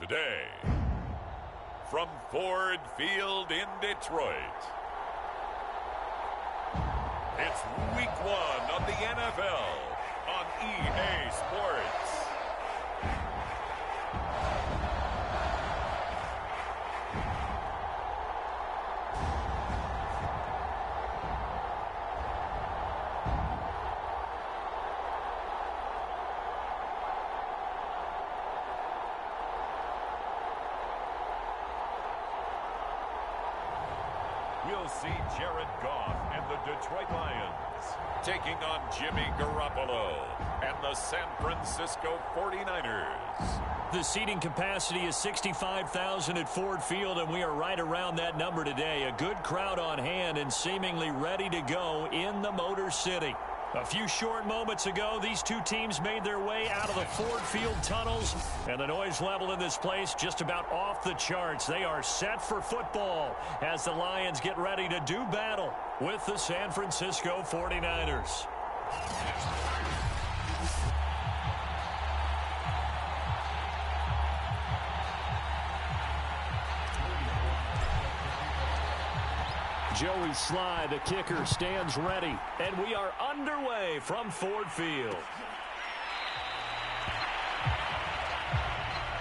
today, from Ford Field in Detroit, it's Week 1 of the NFL on EA Sports. We'll see Jared Goff and the Detroit Lions taking on Jimmy Garoppolo and the San Francisco 49ers. The seating capacity is 65,000 at Ford Field, and we are right around that number today. A good crowd on hand and seemingly ready to go in the Motor City. A few short moments ago, these two teams made their way out of the Ford Field tunnels, and the noise level in this place just about off the charts. They are set for football as the Lions get ready to do battle with the San Francisco 49ers. Joey Sly, the kicker, stands ready, and we are underway from Ford Field.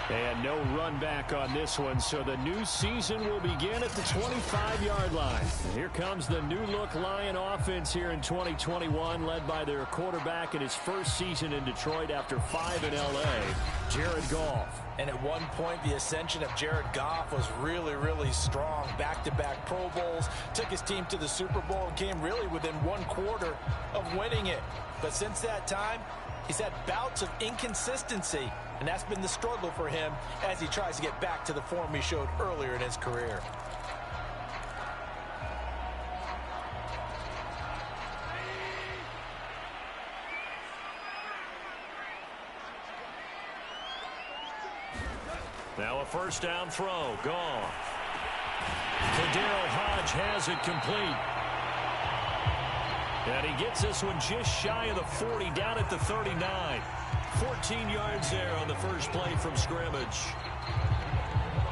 And no run back on this one, so the new season will begin at the 25-yard line. And here comes the new-look Lion offense here in 2021, led by their quarterback in his first season in Detroit after 5 in L.A., Jared Goff. And at one point, the ascension of Jared Goff was really, really strong. Back-to-back Pro Bowls, took his team to the Super Bowl, and came really within one quarter of winning it. But since that time, he's had bouts of inconsistency, and that's been the struggle for him as he tries to get back to the form he showed earlier in his career. Now a first down throw. Goff. KhaDarel Hodge has it complete. And he gets this one just shy of the 40, down at the 39. 14 yards there on the first play from scrimmage.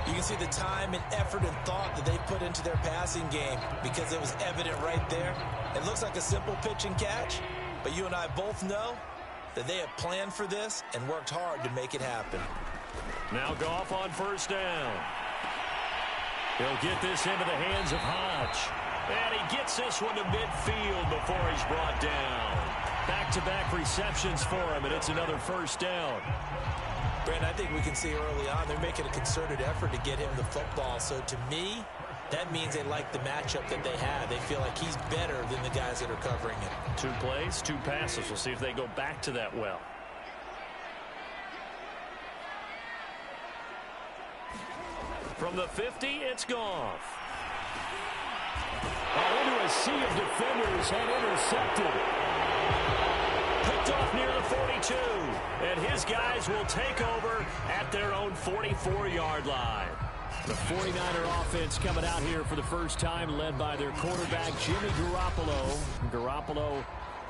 You can see the time and effort and thought that they put into their passing game because it was evident right there. It looks like a simple pitch and catch, but you and I both know that they have planned for this and worked hard to make it happen. Now Goff on first down. He'll get this into the hands of Hodge. And he gets this one to midfield before he's brought down. Back-to-back receptions for him, and it's another first down. Brent, I think we can see early on they're making a concerted effort to get him the football. So to me, that means they like the matchup that they have. They feel like he's better than the guys that are covering him. 2 plays, 2 passes. We'll see if they go back to that well. From the 50, it's Goff. Into a sea of defenders and intercepted. Picked off near the 42. And his guys will take over at their own 44-yard line. The 49er offense coming out here for the first time, led by their quarterback, Jimmy Garoppolo. Garoppolo,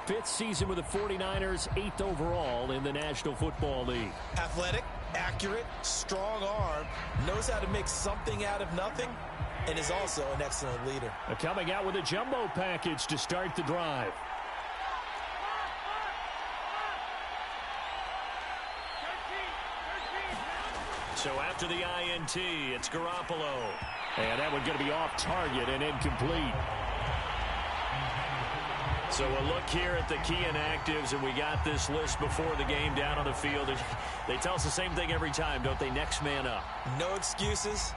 5th season with the 49ers, 8th overall in the National Football League. Athletic, accurate, strong arm, knows how to make something out of nothing, and is also an excellent leader. Coming out with a jumbo package to start the drive. So after the INT, it's Garoppolo. And that one going to be off target and incomplete. So a look here at the key inactives, and we got this list before the game down on the field. They tell us the same thing every time, don't they? Next man up. No excuses.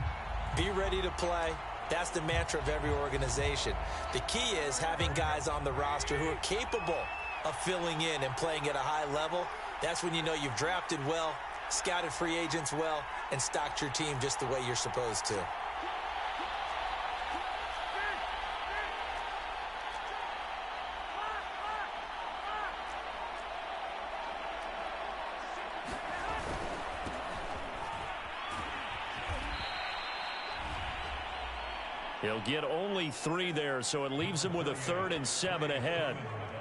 Be ready to play. That's the mantra of every organization. The key is having guys on the roster who are capable of filling in and playing at a high level. That's when you know you've drafted well, scouted free agents well, and stocked your team just the way you're supposed to. He'll get only 3 there, so it leaves him with a 3rd and 7 ahead.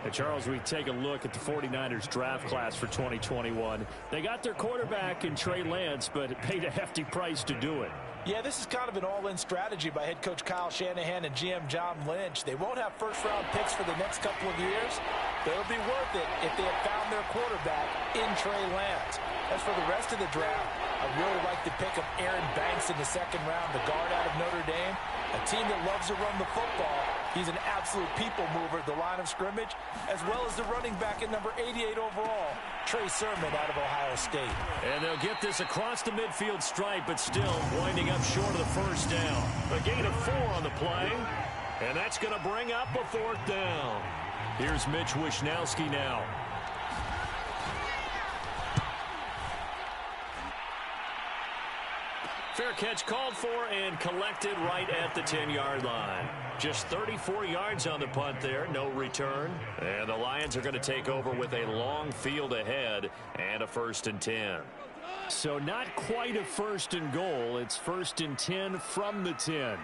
And Charles, we take a look at the 49ers draft class for 2021. They got their quarterback in Trey Lance, but it paid a hefty price to do it. Yeah, this is kind of an all-in strategy by head coach Kyle Shanahan and GM John Lynch. They won't have first-round picks for the next couple of years, but it'll be worth it if they have found their quarterback in Trey Lance. As for the rest of the draft, I really like the pick of Aaron Banks in the second round, the guard out of Notre Dame. A team that loves to run the football. He's an absolute people mover at the line of scrimmage, as well as the running back at number 88 overall, Trey Sermon out of Ohio State. And they'll get this across the midfield stripe, but still winding up short of the first down. A gain of 4 on the play, and that's going to bring up a 4th down. Here's Mitch Wishnowski now. Fair catch called for and collected right at the 10-yard line. Just 34 yards on the punt there, no return. And the Lions are going to take over with a long field ahead and a 1st and 10. So not quite a 1st and goal. It's 1st and 10 from the 10.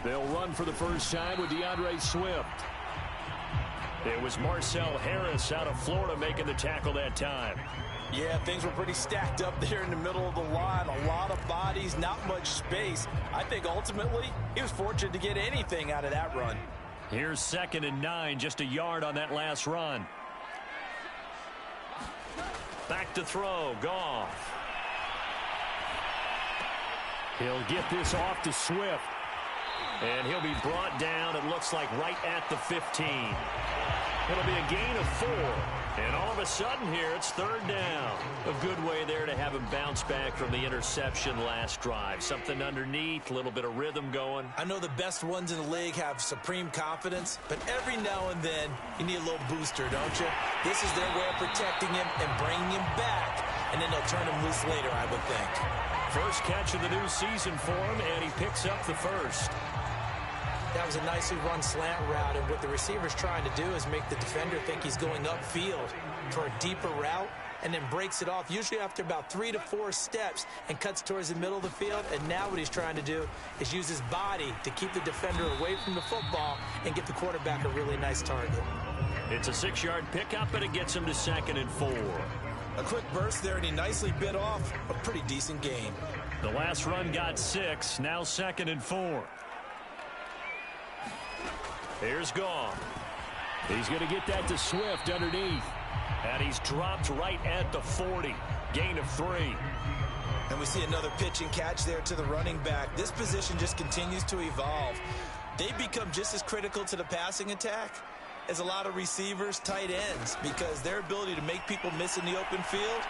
They'll run for the first time with DeAndre Swift. It was Marcel Harris out of Florida making the tackle that time. Yeah, things were pretty stacked up there in the middle of the line. A lot of bodies, not much space. I think ultimately he was fortunate to get anything out of that run. Here's 2nd and 9, just a yard on that last run. Back to throw, Goff. He'll get this off to Swift. And he'll be brought down, it looks like, right at the 15. It'll be a gain of 4. And all of a sudden here, it's 3rd down. A good way there to have him bounce back from the interception last drive. Something underneath, a little bit of rhythm going. I know the best ones in the league have supreme confidence, but every now and then you need a little booster, don't you? This is their way of protecting him and bringing him back, and then they'll turn him loose later, I would think. First catch of the new season for him, and he picks up the first. That was a nicely run slant route, and what the receiver's trying to do is make the defender think he's going upfield for a deeper route, and then breaks it off, usually after about 3 to 4 steps, and cuts towards the middle of the field. And now what he's trying to do is use his body to keep the defender away from the football and get the quarterback a really nice target. It's a 6-yard pickup, and it gets him to 2nd and 4. A quick burst there, and he nicely bit off a pretty decent gain. The last run got 6, now 2nd and 4. Here's Goff. He's going to get that to Swift underneath. And he's dropped right at the 40. Gain of 3. And we see another pitch and catch there to the running back. This position just continues to evolve. They become just as critical to the passing attack as a lot of receivers, tight ends, because their ability to make people miss in the open field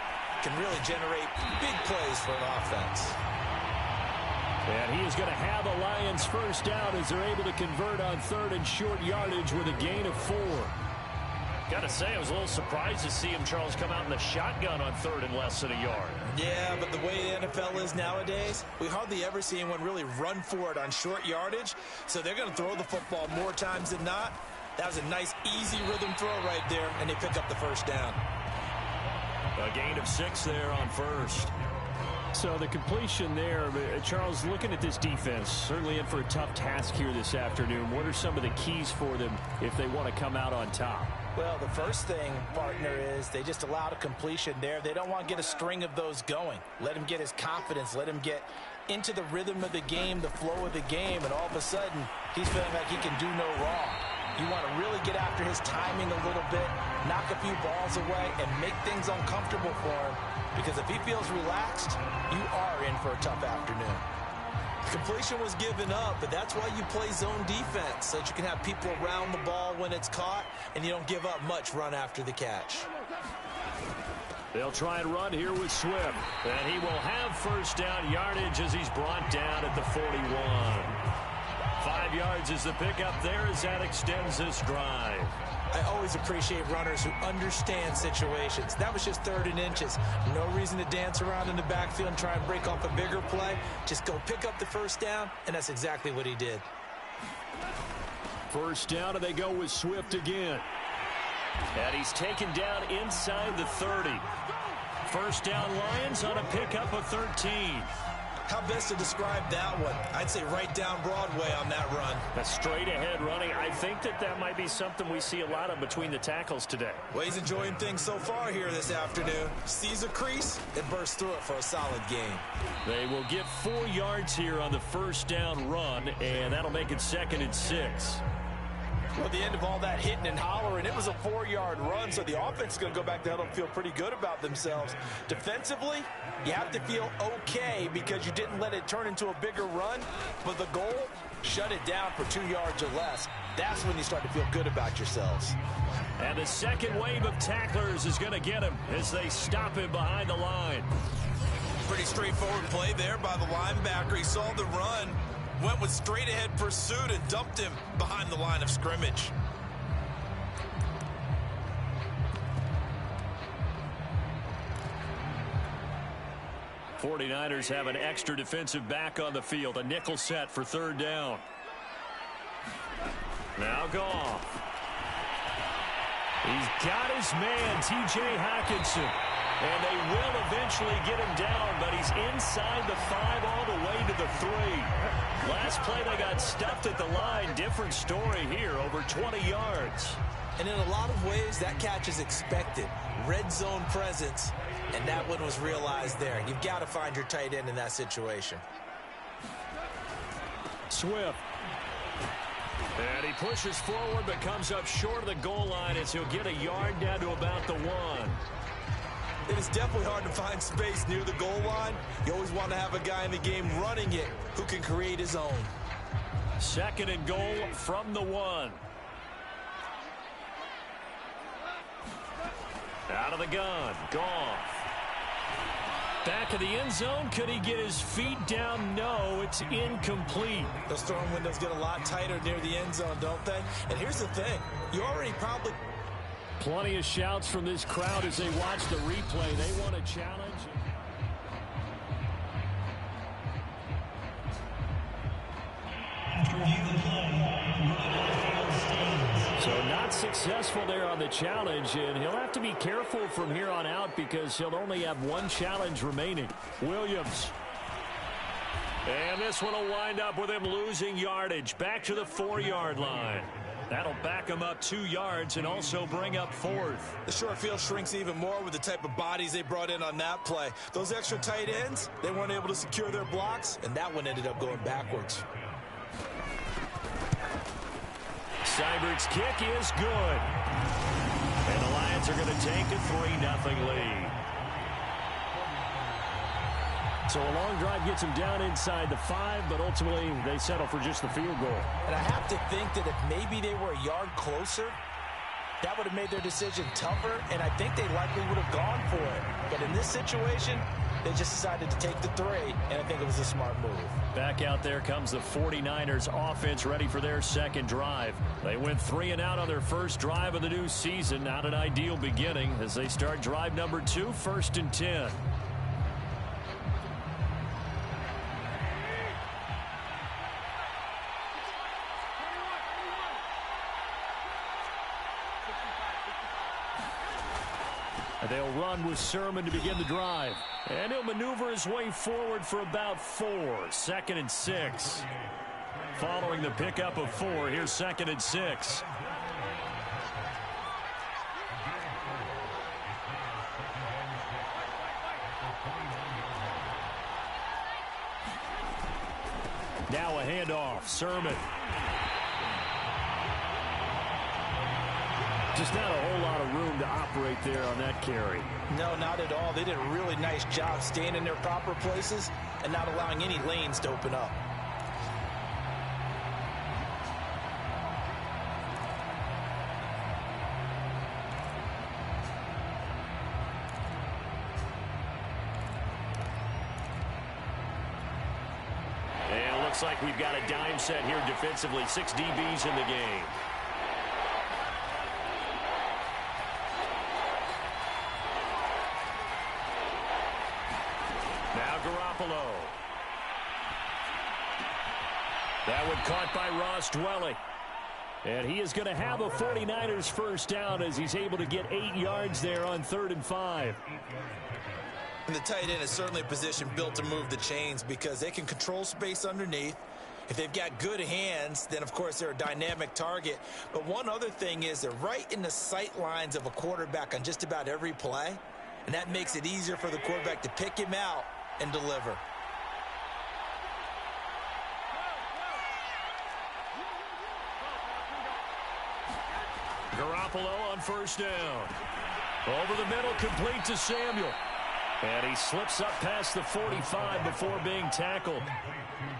can really generate big plays for an offense. And he is going to have a Lions first down as they're able to convert on 3rd and short yardage with a gain of 4. Got to say, I was a little surprised to see him, Charles, come out in the shotgun on 3rd and less than a yard. Yeah, but the way the NFL is nowadays, we hardly ever see anyone really run for it on short yardage. So they're going to throw the football more times than not. That was a nice, easy rhythm throw right there, and they pick up the first down. A gain of 6 there on 1st. So the completion there, Charles, looking at this defense, certainly in for a tough task here this afternoon. What are some of the keys for them if they want to come out on top? Well, the first thing, partner, is they just allowed a completion there. They don't want to get a string of those going. Let him get his confidence. Let him get into the rhythm of the game, the flow of the game, and all of a sudden, he's feeling like he can do no wrong. You want to really get after his timing a little bit, knock a few balls away, and make things uncomfortable for him. Because if he feels relaxed, you are in for a tough afternoon. The completion was given up, but that's why you play zone defense, so that you can have people around the ball when it's caught, and you don't give up much run after the catch. They'll try and run here with Swift, and he will have first down yardage as he's brought down at the 41. 5 yards is the pickup there as that extends this drive. I always appreciate runners who understand situations. That was just 3rd and inches. No reason to dance around in the backfield and try and break off a bigger play. Just go pick up the first down, and that's exactly what he did. First down, and they go with Swift again. And he's taken down inside the 30. First down, Lions on a pickup of 13. How best to describe that one? I'd say right down Broadway on that run. A straight-ahead running. I think that might be something we see a lot of between the tackles today. Well, he's enjoying things so far here this afternoon. Sees a crease and bursts through it for a solid gain. They will get 4 yards here on the first down run, and that'll make it 2nd and 6. Well, at the end of all that hitting and hollering, it was a 4-yard run, so the offense is going to go back to huddle and feel pretty good about themselves. Defensively, you have to feel okay because you didn't let it turn into a bigger run, but the goal, shut it down for 2 yards or less. That's when you start to feel good about yourselves. And the second wave of tacklers is going to get him as they stop him behind the line. Pretty straightforward play there by the linebacker. He saw the run, went with straight-ahead pursuit and dumped him behind the line of scrimmage. '49ers have an extra defensive back on the field. A nickel set for 3rd down. Now Goff. He's got his man, T.J. Hockenson. And they will eventually get him down, but he's inside the 5 all the way to the 3. Last play they got stuffed at the line. Different story here, over 20 yards. And in a lot of ways, that catch is expected. Red zone presence, and that one was realized there. You've got to find your tight end in that situation. Swift. And he pushes forward, but comes up short of the goal line as he'll get a yard down to about the 1. It is definitely hard to find space near the goal line. You always want to have a guy in the game running it who can create his own. 2nd and goal from the 1. Out of the gun. Goff. Back of the end zone. Could he get his feet down? No, it's incomplete. Those throwing windows get a lot tighter near the end zone, don't they? And here's the thing. You already probably... Plenty of shouts from this crowd as they watch the replay. They want a challenge. So not successful there on the challenge, and he'll have to be careful from here on out because he'll only have 1 challenge remaining. Williams. And this one will wind up with him losing yardage. Back to the 4-yard line. That'll back him up 2 yards and also bring up 4th. The short field shrinks even more with the type of bodies they brought in on that play. Those extra tight ends, they weren't able to secure their blocks, and that one ended up going backwards. Seibert's kick is good. And the Lions are going to take a 3-0 lead. So a long drive gets them down inside the 5, but ultimately they settle for just the field goal. And I have to think that if maybe they were a yard closer, that would have made their decision tougher, and I think they likely would have gone for it. But in this situation, they just decided to take the 3, and I think it was a smart move. Back out there comes the 49ers offense ready for their 2nd drive. They went 3 and out on their first drive of the new season. Not an ideal beginning as they start drive number 2, 1st and 10. They'll run with Sermon to begin the drive. And he'll maneuver his way forward for about 4. 2nd and 6. Following the pickup of 4, here's 2nd and 6. Now a handoff. Sermon. Just not a whole lot of room to operate there on that carry. No, not at all. They did a really nice job staying in their proper places and not allowing any lanes to open up. And it looks like we've got a dime set here defensively. 6 DBs in the game. That one caught by Ross Dwelly. And he is going to have a 49ers first down as he's able to get 8 yards there on 3rd and 5. And the tight end is certainly a position built to move the chains because they can control space underneath. If they've got good hands, then, of course, they're a dynamic target. But one other thing is they're right in the sight lines of a quarterback on just about every play, and that makes it easier for the quarterback to pick him out and deliver. Garoppolo on first down. Over the middle, complete to Samuel. And he slips up past the 45 before being tackled.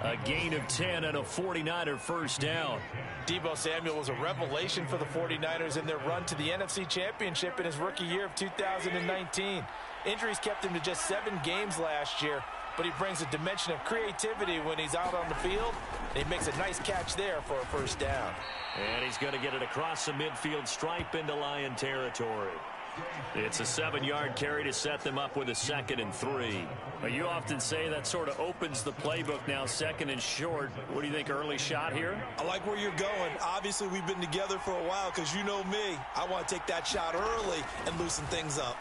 A gain of 10 and a 49er first down. Deebo Samuel was a revelation for the 49ers in their run to the NFC Championship in his rookie year of 2019. Injuries kept him to just 7 games last year, but he brings a dimension of creativity when he's out on the field. And he makes a nice catch there for a first down. And he's going to get it across the midfield stripe into Lion territory. It's a 7-yard carry to set them up with a 2nd and 3. Well, you often say that sort of opens the playbook now, 2nd and short. What do you think, early shot here? I like where you're going. Obviously, we've been together for a while because you know me. I want to take that shot early and loosen things up.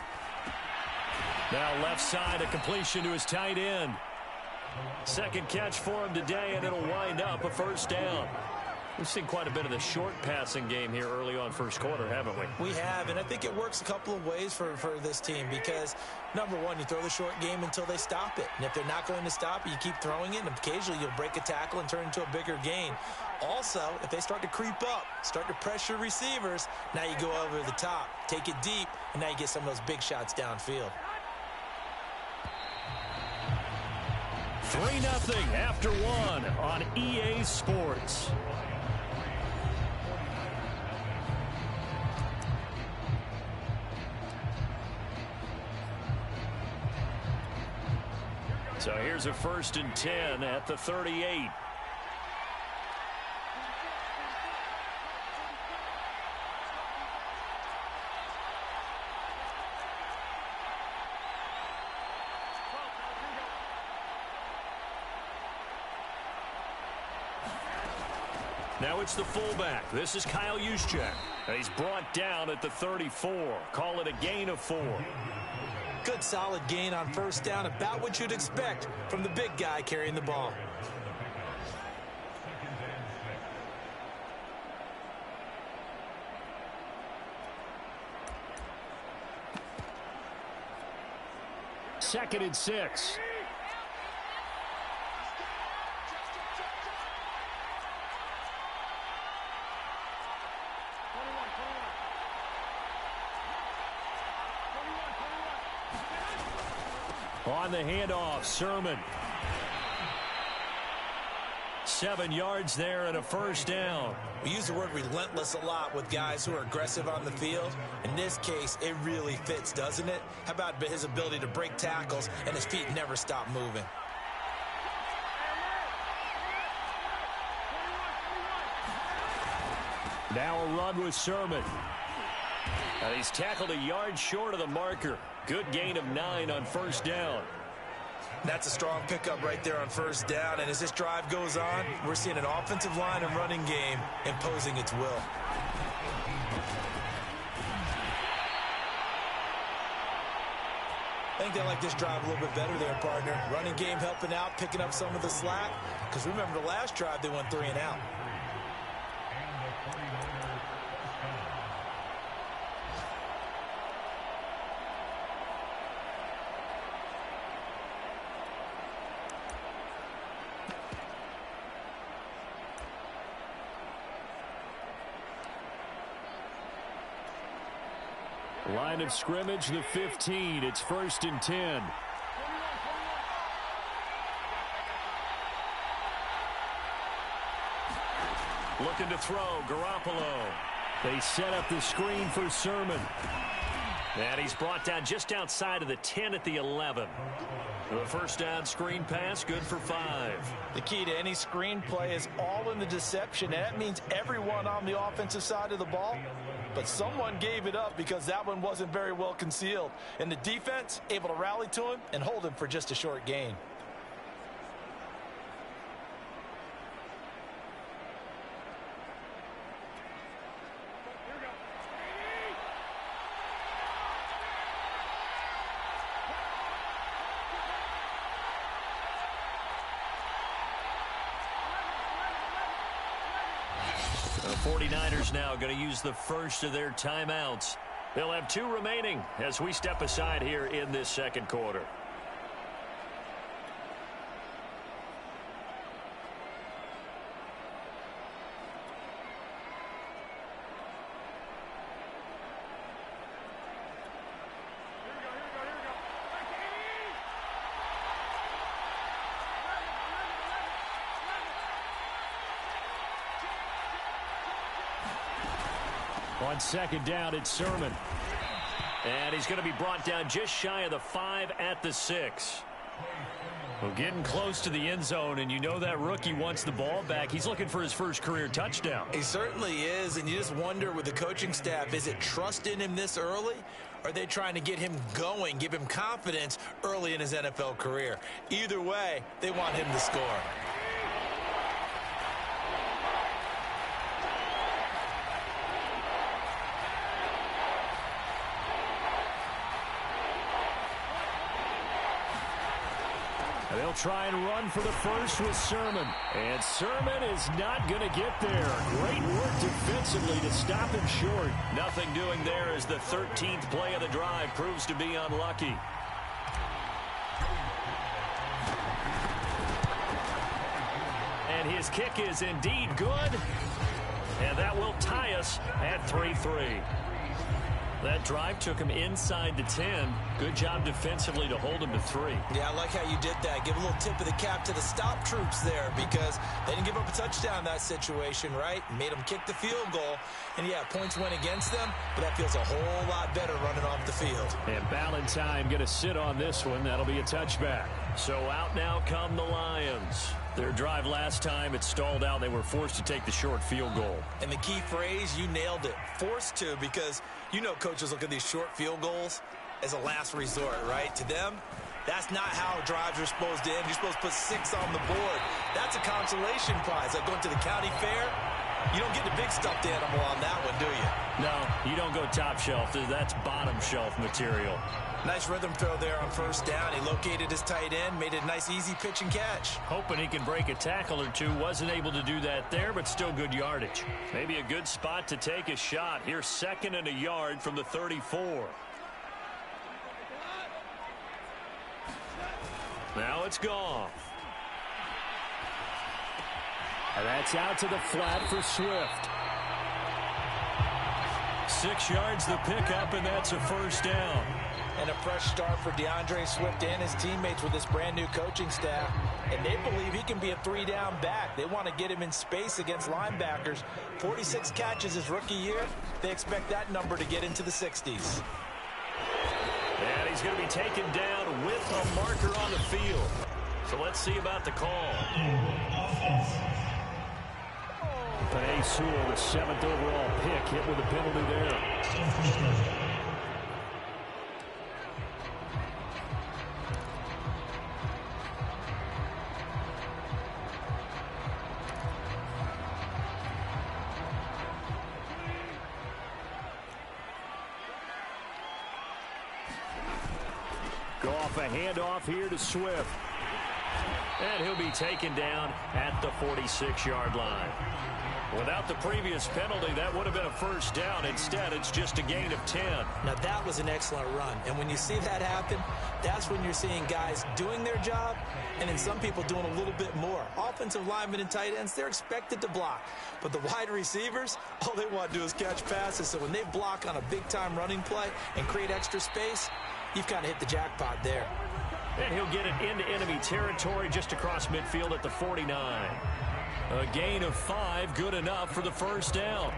Now left side, a completion to his tight end. 2nd catch for him today, and it'll wind up a first down. We've seen quite a bit of the short passing game here early on first quarter, haven't we? We have, and I think it works a couple of ways for this team because, number one, you throw the short game until they stop it. And if they're not going to stop it, you keep throwing it, and occasionally you'll break a tackle and turn into a bigger gain. Also, if they start to creep up, start to pressure receivers, now you go over the top, take it deep, and now you get some of those big shots downfield. 3-0 after 1 on EA Sports. So here's a 1st and 10 at the 38. Now it's the fullback. This is Kyle Juszczyk. He's brought down at the 34. Call it a gain of 4. Good solid gain on first down, about what you'd expect from the big guy carrying the ball. Second and 6. On the handoff, Sermon. 7 yards there and a first down. We use the word relentless a lot with guys who are aggressive on the field. In this case, it really fits, doesn't it? How about his ability to break tackles and his feet never stop moving? Now a run with Sermon. And he's tackled a yard short of the marker. Good gain of 9 on first down. That's a strong pickup right there on first down. And as this drive goes on, we're seeing an offensive line and running game imposing its will. I think they like this drive a little bit better there, partner. Running game helping out, picking up some of the slack. Because remember, the last drive, they went 3 and out. Line of scrimmage, the 15. It's 1st and 10. Looking to throw, Garoppolo. They set up the screen for Sermon. And he's brought down just outside of the 10 at the 11. The first down screen pass, good for 5. The key to any screen play is all in the deception. And that means everyone on the offensive side of the ball. But someone gave it up because that one wasn't very well concealed. And the defense able to rally to him and hold him for just a short gain. 49ers now going to use the first of their timeouts. They'll have 2 remaining as we step aside here in this second quarter. On second down, it's Sermon. And he's going to be brought down just shy of the 5 at the 6. Well, getting close to the end zone, and you know that rookie wants the ball back. He's looking for his first career touchdown. He certainly is, and you just wonder with the coaching staff, is it trust in him this early? Or are they trying to get him going, give him confidence early in his NFL career? Either way, they want him to score. They'll try and run for the first with Sermon. And Sermon is not going to get there. Great work defensively to stop him short. Nothing doing there as the 13th play of the drive proves to be unlucky. And his kick is indeed good. And that will tie us at 3-3. That drive took him inside the 10. Good job defensively to hold him to 3. Yeah, I like how you did that. Give a little tip of the cap to the stop troops there because they didn't give up a touchdown in that situation, right? Made them kick the field goal. And, yeah, points went against them, but that feels a whole lot better running off the field. And Ballantyne going to sit on this one. That'll be a touchback. So out now come the Lions. Their drive last time, it stalled out. They were forced to take the short field goal. And the key phrase, you nailed it. Forced to, because you know coaches look at these short field goals as a last resort, right? To them, that's not how drives are supposed to end. You're supposed to put 6 on the board. That's a consolation prize. Like going to the county fair, you don't get the big stuffed animal on that one, do you? No, you don't go top shelf. That's bottom shelf material. Nice rhythm throw there on first down. He located his tight end, made it a nice easy pitch and catch. Hoping he can break a tackle or two. Wasn't able to do that there, but still good yardage. Maybe a good spot to take a shot. Here's 2nd and a yard from the 34. Now it's Goff. And that's out to the flat for Swift. 6 yards the pickup, and that's a first down. And a fresh start for DeAndre Swift and his teammates with this brand-new coaching staff. And they believe he can be a 3-down back. They want to get him in space against linebackers. 46 catches his rookie year. They expect that number to get into the 60s. And he's going to be taken down with a marker on the field. So let's see about the call. Penei Sewell, the 7th overall pick, hit with a penalty there. Goff, a handoff here to Swift. And he'll be taken down at the 46-yard line. Without the previous penalty, that would have been a first down. Instead, it's just a gain of 10. Now, that was an excellent run. And when you see that happen, that's when you're seeing guys doing their job and then some people doing a little bit more. Offensive linemen and tight ends, they're expected to block. But the wide receivers, all they want to do is catch passes. So when they block on a big-time running play and create extra space, you've kind of hit the jackpot there. And he'll get it into enemy territory just across midfield at the 49. A gain of 5, good enough for the first down.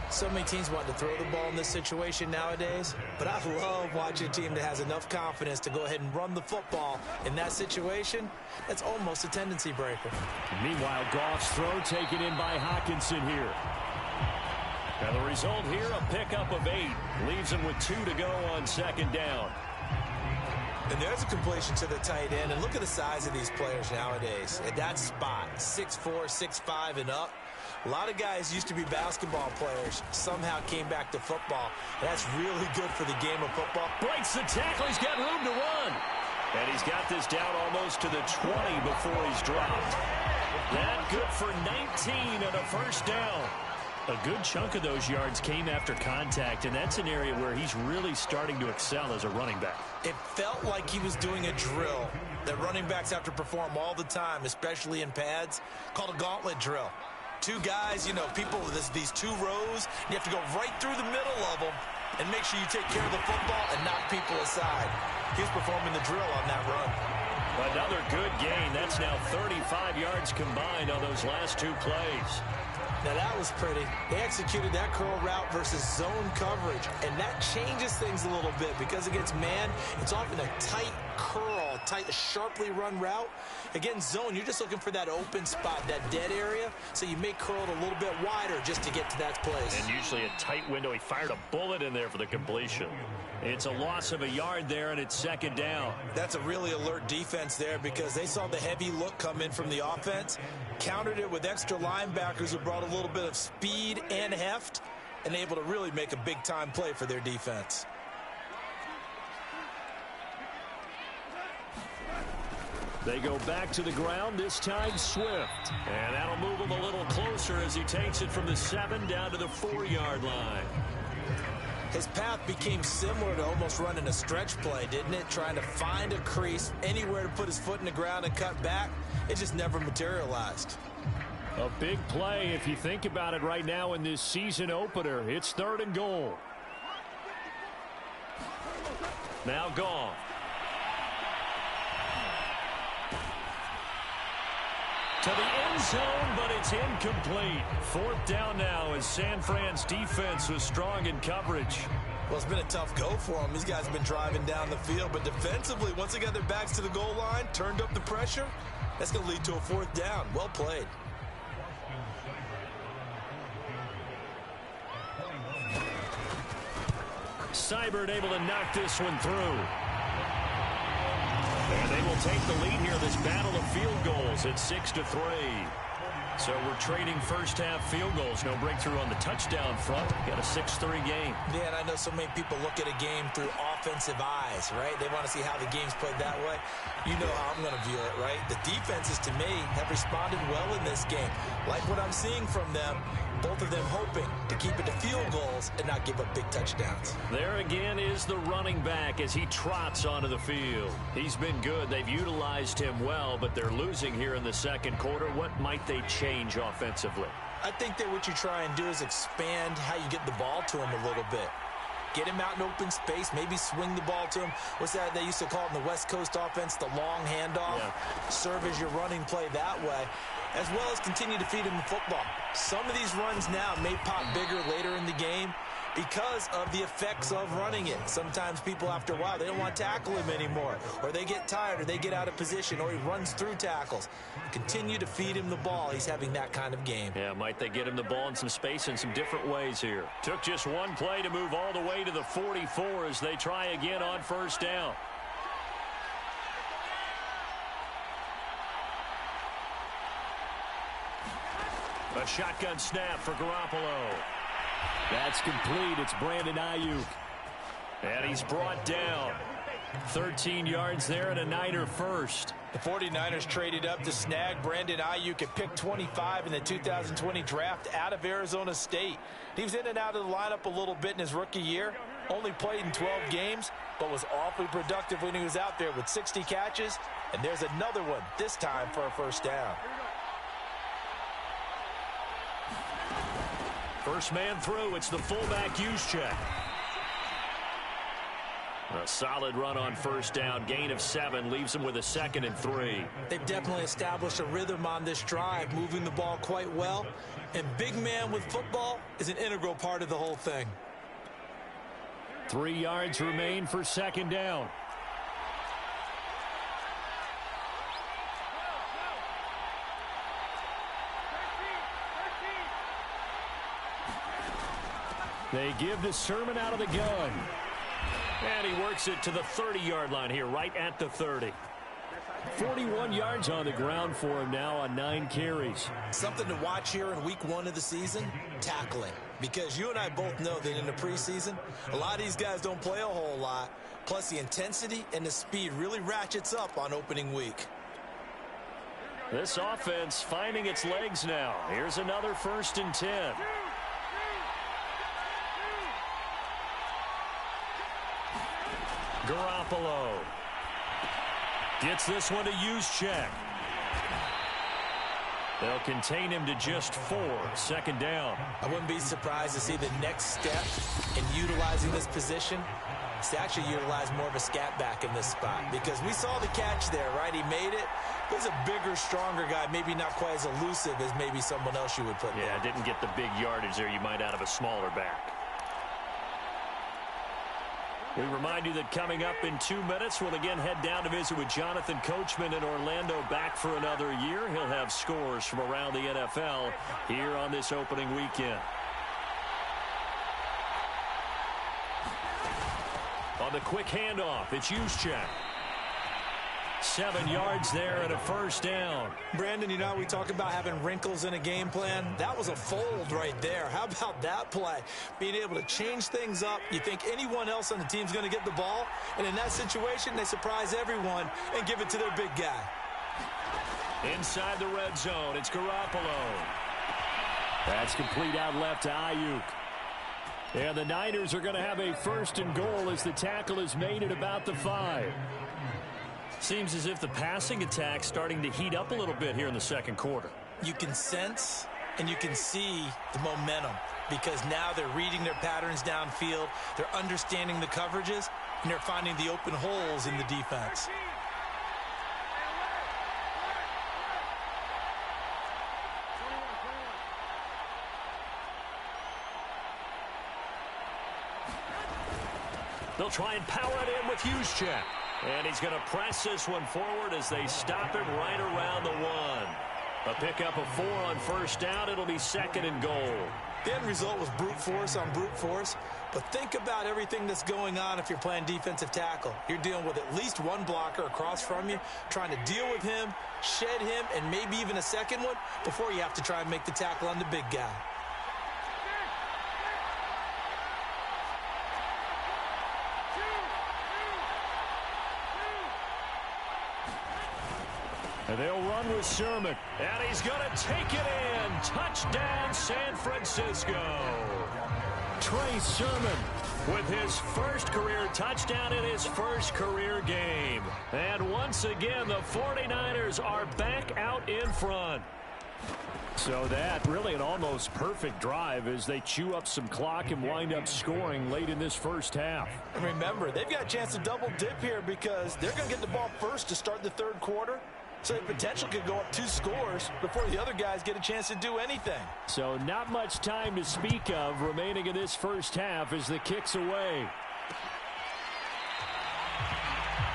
So many teams want to throw the ball in this situation nowadays, but I love watching a team that has enough confidence to go ahead and run the football. In that situation, that's almost a tendency breaker. Meanwhile, Goff's throw taken in by Hockenson here. And the result here, a pickup of 8. Leaves him with 2 to go on second down. And there's a completion to the tight end. And look at the size of these players nowadays. At that spot, 6'4", 6'5", and up. A lot of guys used to be basketball players, somehow came back to football. That's really good for the game of football. Breaks the tackle. He's got room to run. And he's got this down almost to the 20 before he's dropped. That good for 19 and a first down. A good chunk of those yards came after contact, and that's an area where he's really starting to excel as a running back. It felt like he was doing a drill that running backs have to perform all the time, especially in pads, called a gauntlet drill. Two guys, people, these two rows, you have to go right through the middle of them and make sure you take care of the football and knock people aside. He's performing the drill on that run. Another good gain. That's now 35 yards combined on those last two plays. Now that was pretty. They executed that curl route versus zone coverage, and that changes things a little bit because against man, it's often a tight curl, tight, sharply run route. Against zone, you're just looking for that open spot, that dead area, so you may curl it a little bit wider just to get to that place. And usually a tight window. He fired a bullet in there for the completion. It's a loss of a yard there, and it's second down. That's a really alert defense there because they saw the heavy look come in from the offense, countered it with extra linebackers who brought a little bit of speed and heft, and able to really make a big-time play for their defense. They go back to the ground, this time Swift. And that'll move him a little closer as he takes it from the 7 down to the 4-yard line. His path became similar to almost running a stretch play, didn't it? Trying to find a crease, anywhere to put his foot in the ground and cut back. It just never materialized. A big play if you think about it right now in this season opener. It's 3rd and goal. Now Goff. To the end zone, but it's incomplete. 4th down now as San Fran's defense was strong in coverage. Well, it's been a tough go for them. These guys have been driving down the field, but defensively, once they got their backs to the goal line, turned up the pressure, that's going to lead to a 4th down. Well played. Seibert able to knock this one through. And they will take the lead here, this battle of field goals at 6-3. So we're trading first-half field goals. No breakthrough on the touchdown front. Got a 6-3 game. Yeah, and I know so many people look at a game through offensive eyes, right? They want to see how the game's played that way. You know how I'm going to view it, right? The defenses, to me, have responded well in this game. Like what I'm seeing from them, both of them hoping to keep it to field goals and not give up big touchdowns. There again is the running back as he trots onto the field. He's been good. They've utilized him well, but they're losing here in the second quarter. What might they change offensively? I think that what you try and do is expand how you get the ball to him a little bit. Get him out in open space, maybe swing the ball to him. What's that they used to call it in the West Coast offense, the long handoff? Yeah. Serve as your running play that way, as well as continue to feed him the football. Some of these runs now may pop bigger later in the game because of the effects of running it. Sometimes people, after a while, they don't want to tackle him anymore, or they get tired, or they get out of position, or he runs through tackles. Continue to feed him the ball. He's having that kind of game. Yeah, might they get him the ball in some space in some different ways here. Took just one play to move all the way to the 44 as they try again on 1st down. A shotgun snap for Garoppolo. That's complete. It's Brandon Ayuk. And he's brought down. 13 yards there and a Niner first. The 49ers traded up to snag Brandon Ayuk at pick 25 in the 2020 draft out of Arizona State. He was in and out of the lineup a little bit in his rookie year. Only played in 12 games, but was awfully productive when he was out there with 60 catches. And there's another one, this time for a 1st down. First man through, it's the fullback Juszczyk. A solid run on 1st down, gain of 7, leaves him with a 2nd and 3. They've definitely established a rhythm on this drive, moving the ball quite well. And big man with football is an integral part of the whole thing. 3 yards remain for 2nd down. They give the Sermon out of the gun. And he works it to the 30-yard line here, right at the 30. 41 yards on the ground for him now on 9 carries. Something to watch here in week 1 of the season, tackling. Because you and I both know that in the preseason, a lot of these guys don't play a whole lot. Plus the intensity and the speed really ratchets up on opening week. This offense finding its legs now. Here's another 1st and 10. Garoppolo gets this one to Juszczyk. They'll contain him to just 4. Second down. I wouldn't be surprised to see the next step in utilizing this position is to actually utilize more of a scat back in this spot, because we saw the catch there, right? He made it. He's a bigger, stronger guy, maybe not quite as elusive as maybe someone else you would put there. Yeah, didn't get the big yardage there you might out of a smaller back. We remind you that coming up in 2 minutes, we'll again head down to visit with Jonathan Coachman in Orlando, back for another year. He'll have scores from around the NFL here on this opening weekend. On the quick handoff, it's Juszczyk. 7 yards there and a first down. Brandon, you know, we talk about having wrinkles in a game plan. That was a fold right there. How about that play? Being able to change things up. You think anyone else on the team's going to get the ball, and in that situation, they surprise everyone and give it to their big guy. Inside the red zone, it's Garoppolo. That's complete out left to Ayuk. And the Niners are going to have a first and goal as the tackle is made at about the 5. Seems as if the passing attack's starting to heat up a little bit here in the second quarter. You can sense and you can see the momentum, because now they're reading their patterns downfield, they're understanding the coverages, and they're finding the open holes in the defense. They'll try and power it in with Juszczyk. And he's going to press this one forward as they stop him right around the 1. A pickup of 4 on first down. It'll be second and goal. The end result was brute force on brute force. But think about everything that's going on if you're playing defensive tackle. You're dealing with at least one blocker across from you, trying to deal with him, shed him, and maybe even a second one before you have to try and make the tackle on the big guy. And they'll run with Sermon. And he's going to take it in. Touchdown, San Francisco. Trey Sermon with his first career touchdown in his first career game. And once again, the 49ers are back out in front. So that really an almost perfect drive as they chew up some clock and wind up scoring late in this first half. And remember, they've got a chance to double dip here because they're going to get the ball first to start the third quarter. So the potential could go up 2 scores before the other guys get a chance to do anything. So not much time to speak of remaining in this first half as the kick's away.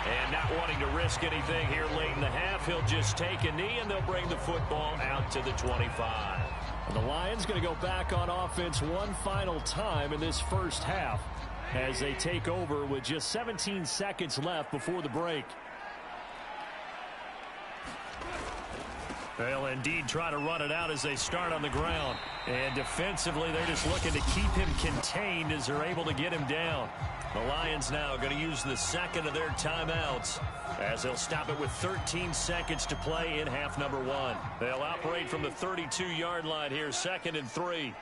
And not wanting to risk anything here late in the half, he'll just take a knee and they'll bring the football out to the 25. And the Lions going to go back on offense one final time in this first half as they take over with just 17 seconds left before the break. They'll indeed try to run it out as they start on the ground. And defensively, they're just looking to keep him contained as they're able to get him down. The Lions now going to use the second of their timeouts as they'll stop it with 13 seconds to play in half number 1. They'll operate from the 32-yard line here, 2nd and 3.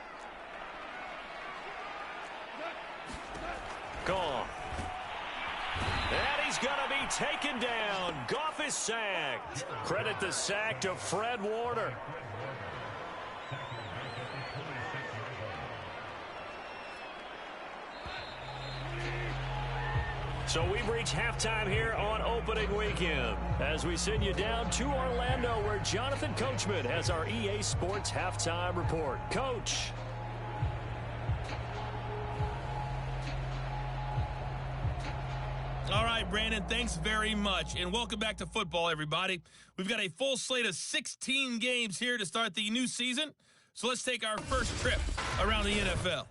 Gone. And he's going to be taken down. Goff is sacked. Credit the sack to Fred Warner. So we've reached halftime here on opening weekend as we send you down to Orlando where Jonathan Coachman has our EA Sports halftime report. Coach. All right, Brandon, thanks very much, and welcome back to football, everybody. We've got a full slate of 16 games here to start the new season, so let's take our first trip around the NFL.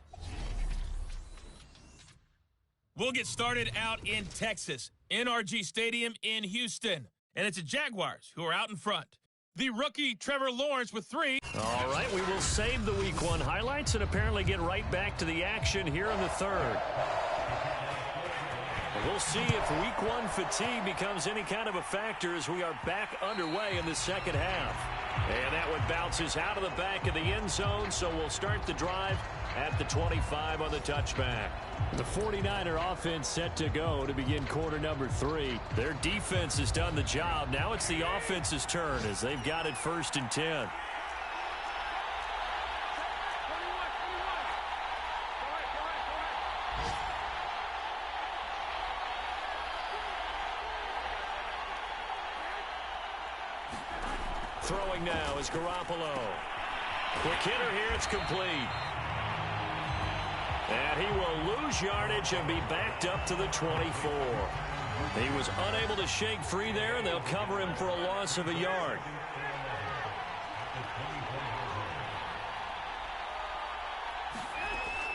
We'll get started out in Texas, NRG Stadium in Houston, and it's the Jaguars who are out in front. The rookie Trevor Lawrence with 3. All right, we will save the Week 1 highlights and apparently get right back to the action here in the third. We'll see if Week 1 fatigue becomes any kind of a factor as we are back underway in the second half. And that one bounces out of the back of the end zone, so we'll start the drive at the 25 on the touchback. The 49er offense set to go to begin quarter number 3. Their defense has done the job. Now it's the offense's turn as they've got it 1st and 10. Throwing now is Garoppolo. Quick hitter here, it's complete. And he will lose yardage and be backed up to the 24. He was unable to shake free there, and they'll cover him for a loss of a yard.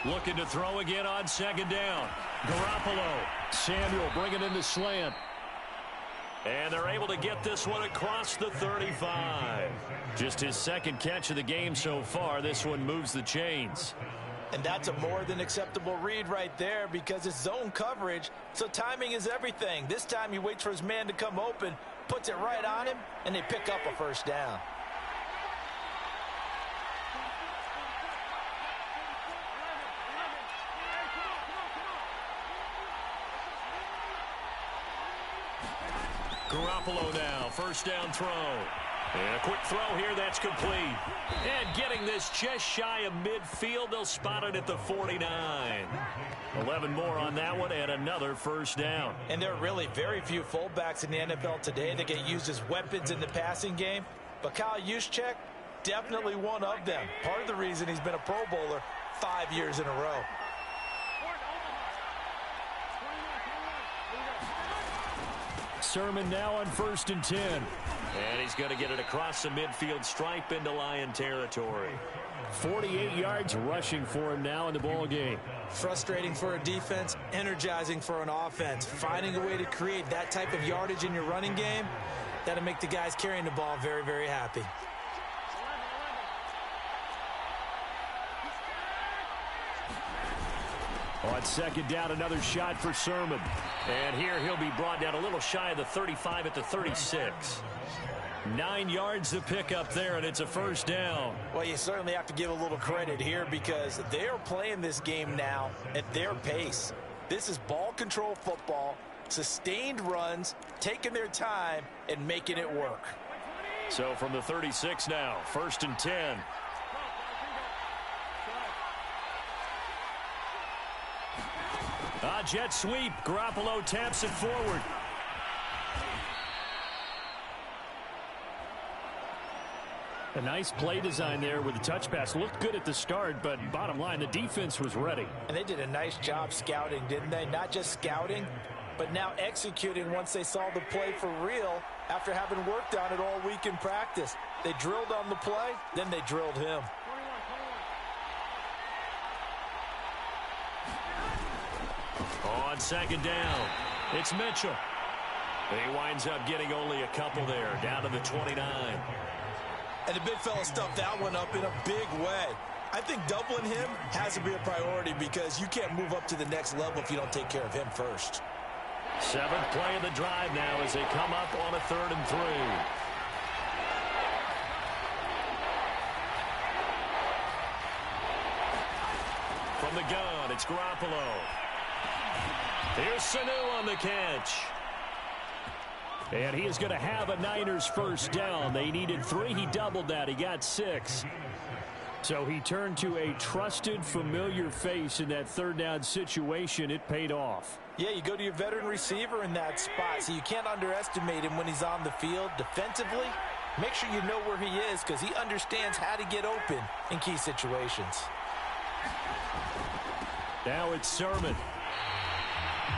Looking to throw again on 2nd down. Garoppolo. Samuel bringing in the slant. And they're able to get this one across the 35. Just his 2nd catch of the game so far. This one moves the chains. And that's a more than acceptable read right there because it's zone coverage, so timing is everything. This time he waits for his man to come open, puts it right on him, and they pick up a 1st down. Garoppolo now, 1st down throw. And a quick throw here, that's complete. And getting this just shy of midfield, they'll spot it at the 49. 11 more on that one and another 1st down. And there are really very few fullbacks in the NFL today that get used as weapons in the passing game. But Kyle Juszczyk, definitely one of them. Part of the reason he's been a Pro Bowler 5 years in a row. Sermon now on 1st and 10. And he's going to get it across the midfield stripe into Lion territory. 48 yards rushing for him now in the ball game. Frustrating for a defense, energizing for an offense. Finding a way to create that type of yardage in your running game, that'll make the guys carrying the ball very, very happy. On 2nd down, another shot for Sermon. And here he'll be brought down a little shy of the 35 at the 36. 9 yards to pick up there, and it's a 1st down. Well, you certainly have to give a little credit here because they're playing this game now at their pace. This is ball control football, sustained runs, taking their time, and making it work. So from the 36 now, 1st and 10. Jet sweep. Garoppolo taps it forward. A nice play design there with the touch pass. Looked good at the start, but bottom line, the defense was ready. And they did a nice job scouting, didn't they? Not just scouting, but now executing once they saw the play for real after having worked on it all week in practice. They drilled on the play, then they drilled him. On 2nd down, it's Mitchell. He winds up getting only a couple there, down to the 29. And the big fella stuffed that one up in a big way. I think doubling him has to be a priority because you can't move up to the next level if you don't take care of him first. 7th play of the drive now as they come up on a 3rd and 3. From the gun, it's Garoppolo. Here's Sanu on the catch. And he is going to have a Niners 1st down. They needed 3. He doubled that. He got 6. So he turned to a trusted, familiar face in that 3rd down situation. It paid off. Yeah, you go to your veteran receiver in that spot, so you can't underestimate him when he's on the field. Defensively, make sure you know where he is because he understands how to get open in key situations. Now it's Sermon.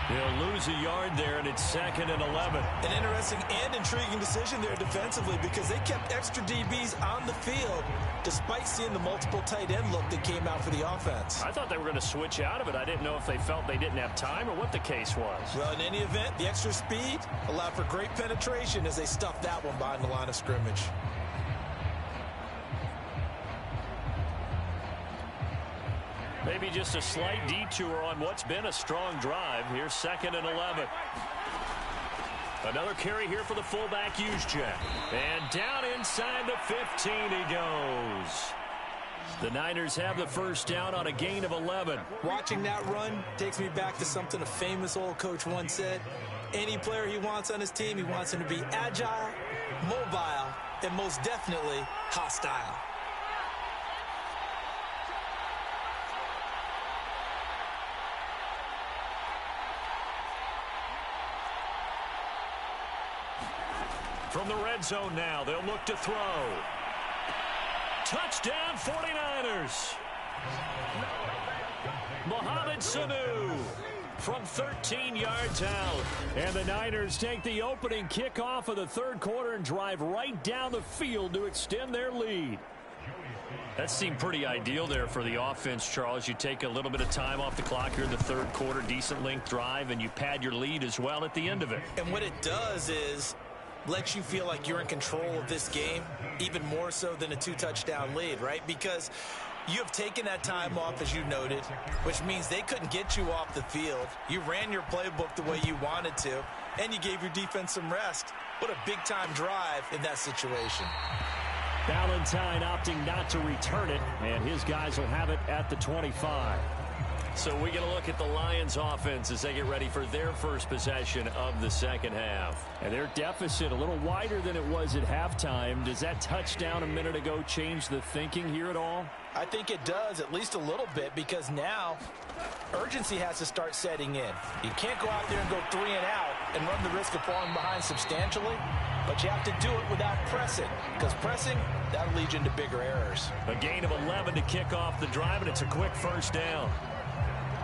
He'll lose a yard there, and it's 2nd and 11. An interesting and intriguing decision there defensively because they kept extra DBs on the field despite seeing the multiple tight end look that came out for the offense. I thought they were going to switch out of it. I didn't know if they felt they didn't have time or what the case was. Well, in any event, the extra speed allowed for great penetration as they stuffed that one behind the line of scrimmage. Maybe just a slight detour on what's been a strong drive. Here's 2nd and 11. Another carry here for the fullback, Juszczyk. And down inside the 15 he goes. The Niners have the first down on a gain of 11. Watching that run takes me back to something a famous old coach once said. Any player he wants on his team, he wants him to be agile, mobile, and most definitely hostile. From the red zone now, they'll look to throw. Touchdown 49ers. Mohamed Sanu from 13 yards out. And the Niners take the opening kickoff of the third quarter and drive right down the field to extend their lead. That seemed pretty ideal there for the offense, Charles. You take a little bit of time off the clock here in the third quarter, decent length drive, and you pad your lead as well at the end of it. And what it does is lets you feel like you're in control of this game, even more so than a 2-touchdown lead, right? Because you have taken that time off, as you noted, which means they couldn't get you off the field. You ran your playbook the way you wanted to, and you gave your defense some rest. What a big-time drive in that situation. Valentine opting not to return it, and his guys will have it at the 25. So we get a look at the Lions offense as they get ready for their first possession of the second half. And their deficit a little wider than it was at halftime. Does that touchdown a minute ago change the thinking here at all? I think it does, at least a little bit, because now urgency has to start setting in. You can't go out there and go 3 and out and run the risk of falling behind substantially, but you have to do it without pressing, because pressing, that'll lead you into bigger errors. A gain of 11 to kick off the drive, and it's a quick first down.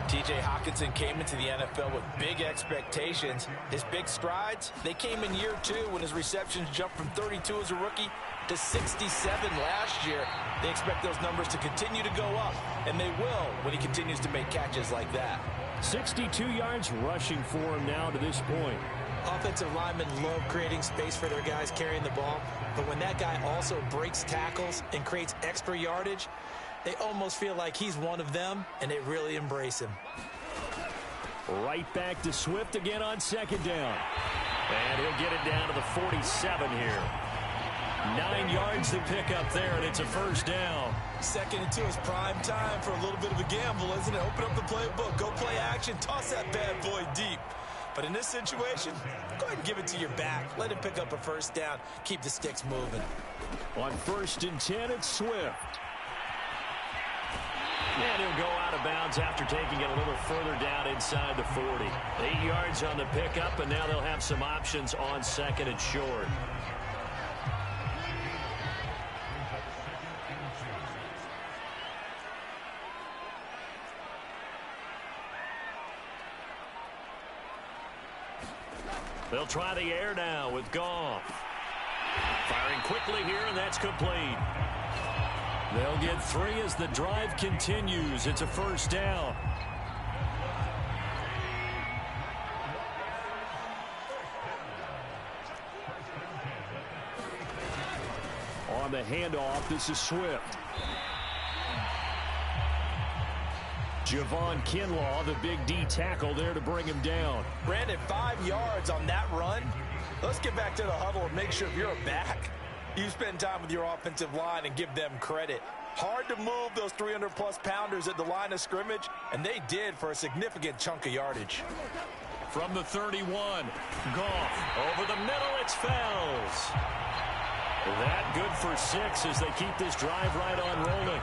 T.J. Hockenson came into the NFL with big expectations. His big strides, they came in year 2 when his receptions jumped from 32 as a rookie to 67 last year. They expect those numbers to continue to go up, and they will when he continues to make catches like that. 62 yards rushing for him now to this point. Offensive linemen love creating space for their guys carrying the ball, but when that guy also breaks tackles and creates extra yardage, they almost feel like he's one of them, and they really embrace him. Right back to Swift again on second down. And he'll get it down to the 47 here. 9 yards to pick up there, and it's a first down. 2nd and 2 is prime time for a little bit of a gamble, isn't it? Open up the playbook, go play action, toss that bad boy deep. But in this situation, go ahead and give it to your back. Let him pick up a first down. Keep the sticks moving. On 1st and 10, it's Swift. And he'll go out of bounds after taking it a little further down inside the 40. 8 yards on the pickup, and now they'll have some options on 2nd and short. They'll try the air now with Goff. Firing quickly here, and that's complete. They'll get 3 as the drive continues. It's a first down. On the handoff, this is Swift. Javon Kinlaw, the big D tackle there to bring him down. Brandon, 5 yards on that run. Let's get back to the huddle and make sure if you're a back, you spend time with your offensive line and give them credit. Hard to move those 300-plus pounders at the line of scrimmage, and they did for a significant chunk of yardage. From the 31, Goff over the middle, it's Fells. That good for 6 as they keep this drive right on rolling.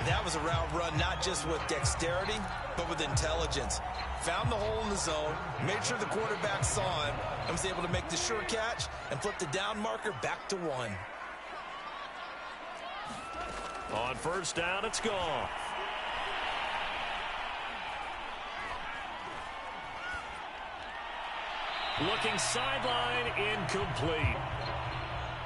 That was a route run not just with dexterity, but with intelligence. Found the hole in the zone, made sure the quarterback saw him, and was able to make the sure catch and flip the down marker back to 1. On first down, it's Goff. Looking sideline, incomplete.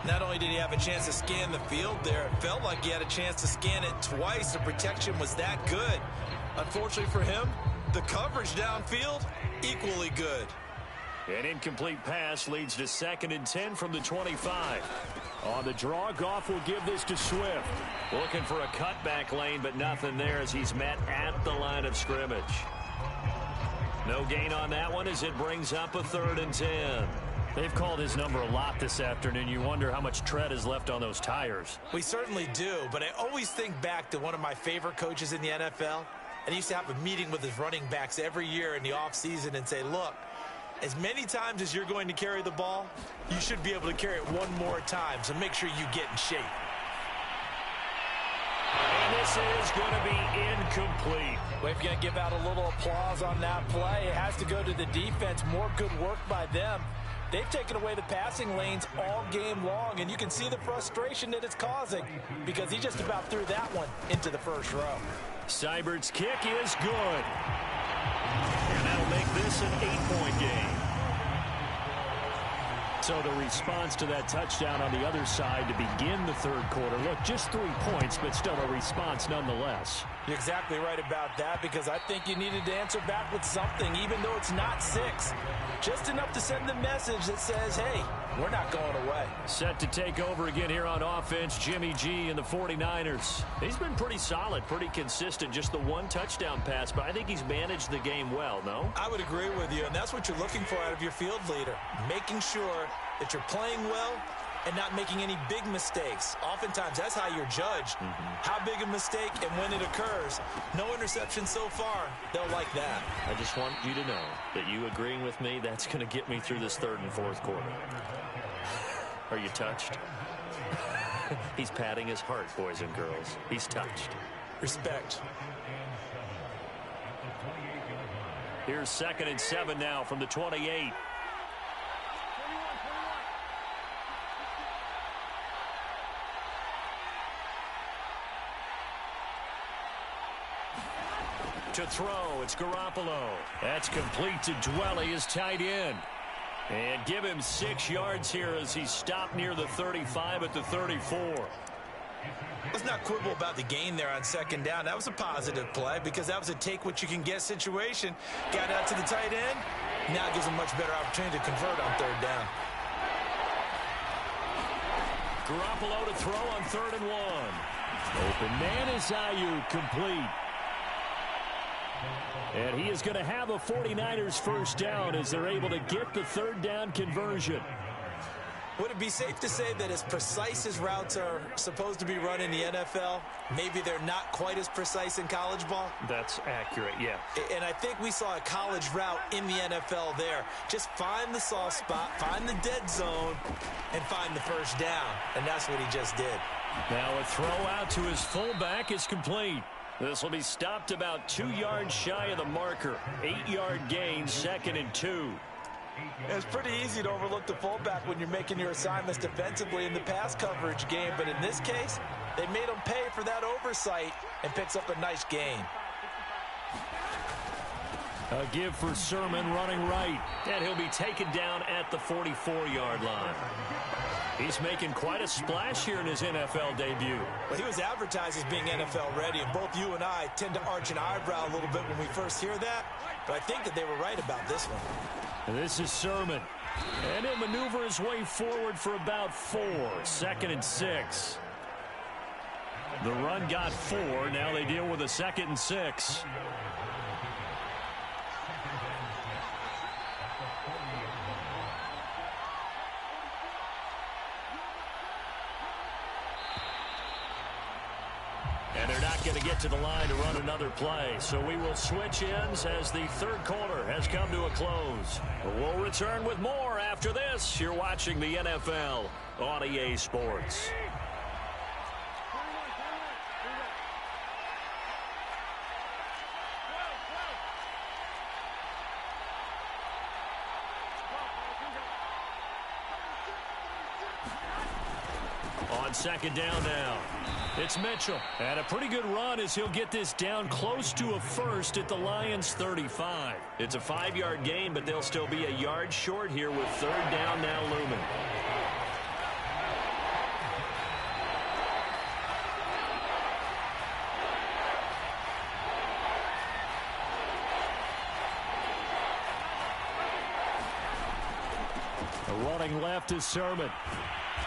Not only did he have a chance to scan the field there, it felt like he had a chance to scan it twice. The protection was that good. Unfortunately for him, the coverage downfield, equally good. An incomplete pass leads to 2nd and 10 from the 25. On the draw, Goff will give this to Swift. Looking for a cutback lane, but nothing there as he's met at the line of scrimmage. No gain on that one as it brings up a 3rd and 10. They've called his number a lot this afternoon. You wonder how much tread is left on those tires. We certainly do, but I always think back to one of my favorite coaches in the NFL. And he used to have a meeting with his running backs every year in the offseason and say, look, as many times as you're going to carry the ball, you should be able to carry it one more time, so make sure you get in shape. And this is going to be incomplete. Well, if you're going to give out a little applause on that play, it has to go to the defense. More good work by them. They've taken away the passing lanes all game long, and you can see the frustration that it's causing because he just about threw that one into the first row. Seibert's kick is good. And that'll make this an 8-point game. So the response to that touchdown on the other side to begin the third quarter. Look, just 3 points, but still a response nonetheless. You're exactly right about that because I think you needed to answer back with something, even though it's not 6. Just enough to send the message that says, hey, we're not going away. Set to take over again here on offense, Jimmy G and the 49ers. He's been pretty solid, pretty consistent, just the one touchdown pass, but I think he's managed the game well, no? I would agree with you, and that's what you're looking for out of your field leader, making sure that you're playing well and not making any big mistakes. Oftentimes, that's how you're judged. How big a mistake and when it occurs. No interception so far. They'll like that. I just want you to know that you agreeing with me, that's going to get me through this third and fourth quarter. Are you touched? He's patting his heart, boys and girls. He's touched. Respect. Here's 2nd and 7 now from the 28. To throw, it's Garoppolo. That's complete to Dwelly, his tight end. And give him 6 yards here as he stopped near the 35 at the 34. Let's not quibble about the gain there on 2nd down. That was a positive play because that was a take-what-you-can-get situation. Got out to the tight end. Now it gives him much better opportunity to convert on 3rd down. Garoppolo to throw on 3rd and 1. Open man is Ayuk, complete. And he is going to have a 49ers first down as they're able to get the 3rd down conversion. Would it be safe to say that as precise as routes are supposed to be run in the NFL, maybe they're not quite as precise in college ball? That's accurate, yeah. And I think we saw a college route in the NFL there. Just find the soft spot, find the dead zone, and find the first down. And that's what he just did. Now a throw out to his fullback is complete. This will be stopped about 2 yards shy of the marker. 8-yard gain, 2nd and 2. It's pretty easy to overlook the fullback when you're making your assignments defensively in the pass coverage game. But in this case, they made him pay for that oversight and picks up a nice gain. A give for Sermon running right. And he'll be taken down at the 44-yard line. He's making quite a splash here in his NFL debut. Well, he was advertised as being NFL ready, and both you and I tend to arch an eyebrow a little bit when we first hear that. But I think that they were right about this one. And this is Sermon. And he'll maneuver his way forward for about 4. 2nd and 6. The run got 4. Now they deal with a 2nd and 6. And they're not going to get to the line to run another play. So we will switch ends as the third quarter has come to a close. We'll return with more after this. You're watching the NFL on EA Sports. On 2nd down now. It's Mitchell. And a pretty good run as he'll get this down close to a first at the Lions' 35. It's a 5-yard gain, but they'll still be a yard short here with 3rd down now looming. Running left is Sermon.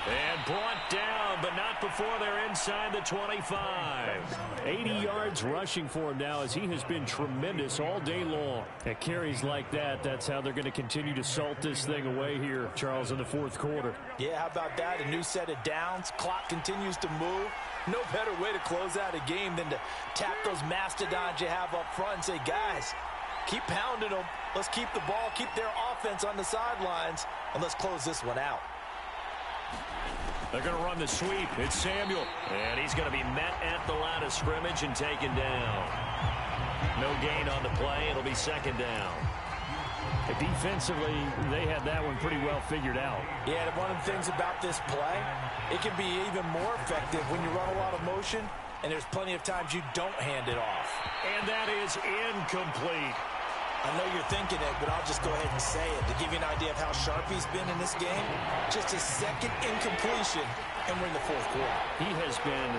And brought down, but not before they're inside the 25. 80 yards rushing for him now as he has been tremendous all day long. At carries like that, that's how they're going to continue to salt this thing away here, Charles, in the fourth quarter. Yeah, how about that? A new set of downs. Clock continues to move. No better way to close out a game than to tap those mastodons you have up front and say, guys, keep pounding them. Let's keep the ball, keep their offense on the sidelines, and let's close this one out. They're going to run the sweep. It's Samuel. And he's going to be met at the line of scrimmage and taken down. No gain on the play. It'll be second down. Defensively, they had that one pretty well figured out. Yeah, and one of the things about this play, it can be even more effective when you run a lot of motion, and there's plenty of times you don't hand it off. And that is incomplete. I know you're thinking it, but I'll just go ahead and say it. To give you an idea of how sharp he's been in this game, just his second incompletion, and we're in the fourth quarter. He has been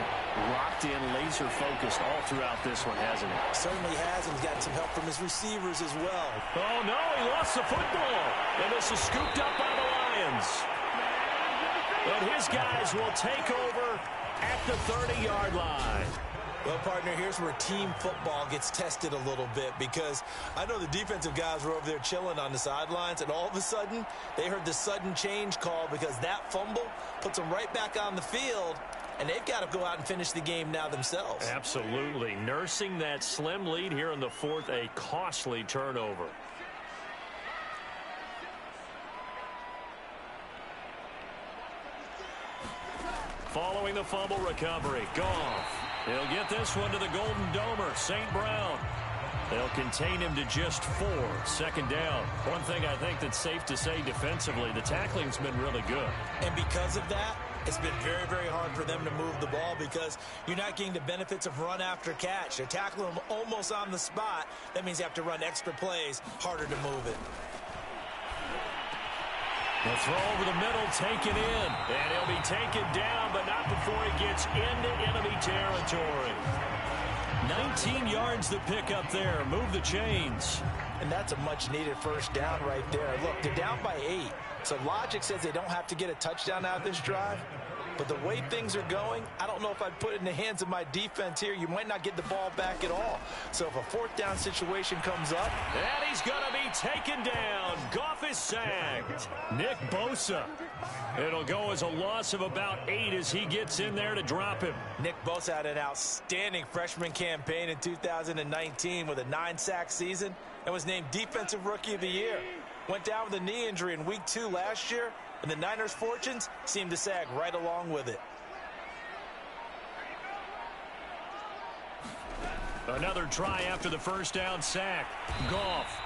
locked in, laser-focused all throughout this one, hasn't he? Certainly has, and he's gotten some help from his receivers as well. Oh, no, he lost the football. And this is scooped up by the Lions. But his guys will take over at the 30-yard line. Well, partner, here's where team football gets tested a little bit, because I know the defensive guys were over there chilling on the sidelines, and all of a sudden, they heard the sudden change call because that fumble puts them right back on the field, and they've got to go out and finish the game now themselves. Absolutely. Nursing that slim lead here in the fourth, a costly turnover. Following the fumble recovery, Goff. He'll get this one to the Golden Domer, St. Brown. They'll contain him to just 4. Second down. One thing I think that's safe to say defensively, the tackling's been really good. And because of that, it's been very, very hard for them to move the ball because you're not getting the benefits of run after catch. They're tackling them almost on the spot. That means you have to run extra plays, harder to move it. The throw over the middle, taken in. And he'll be taken down, but not before he gets into enemy territory. 19 yards to pick up there. Move the chains. And that's a much-needed first down right there. Look, they're down by 8. So logic says they don't have to get a touchdown out of this drive. But the way things are going, I don't know if I'd put it in the hands of my defense here. You might not get the ball back at all. So if a fourth down situation comes up. And he's going to be taken down. Goff is sacked. Nick Bosa. It'll go as a loss of about 8 as he gets in there to drop him. Nick Bosa had an outstanding freshman campaign in 2019 with a 9-sack season and was named Defensive Rookie of the Year. Went down with a knee injury in week 2 last year. And the Niners' fortunes seem to sag right along with it. Another try after the first down sack. Goff.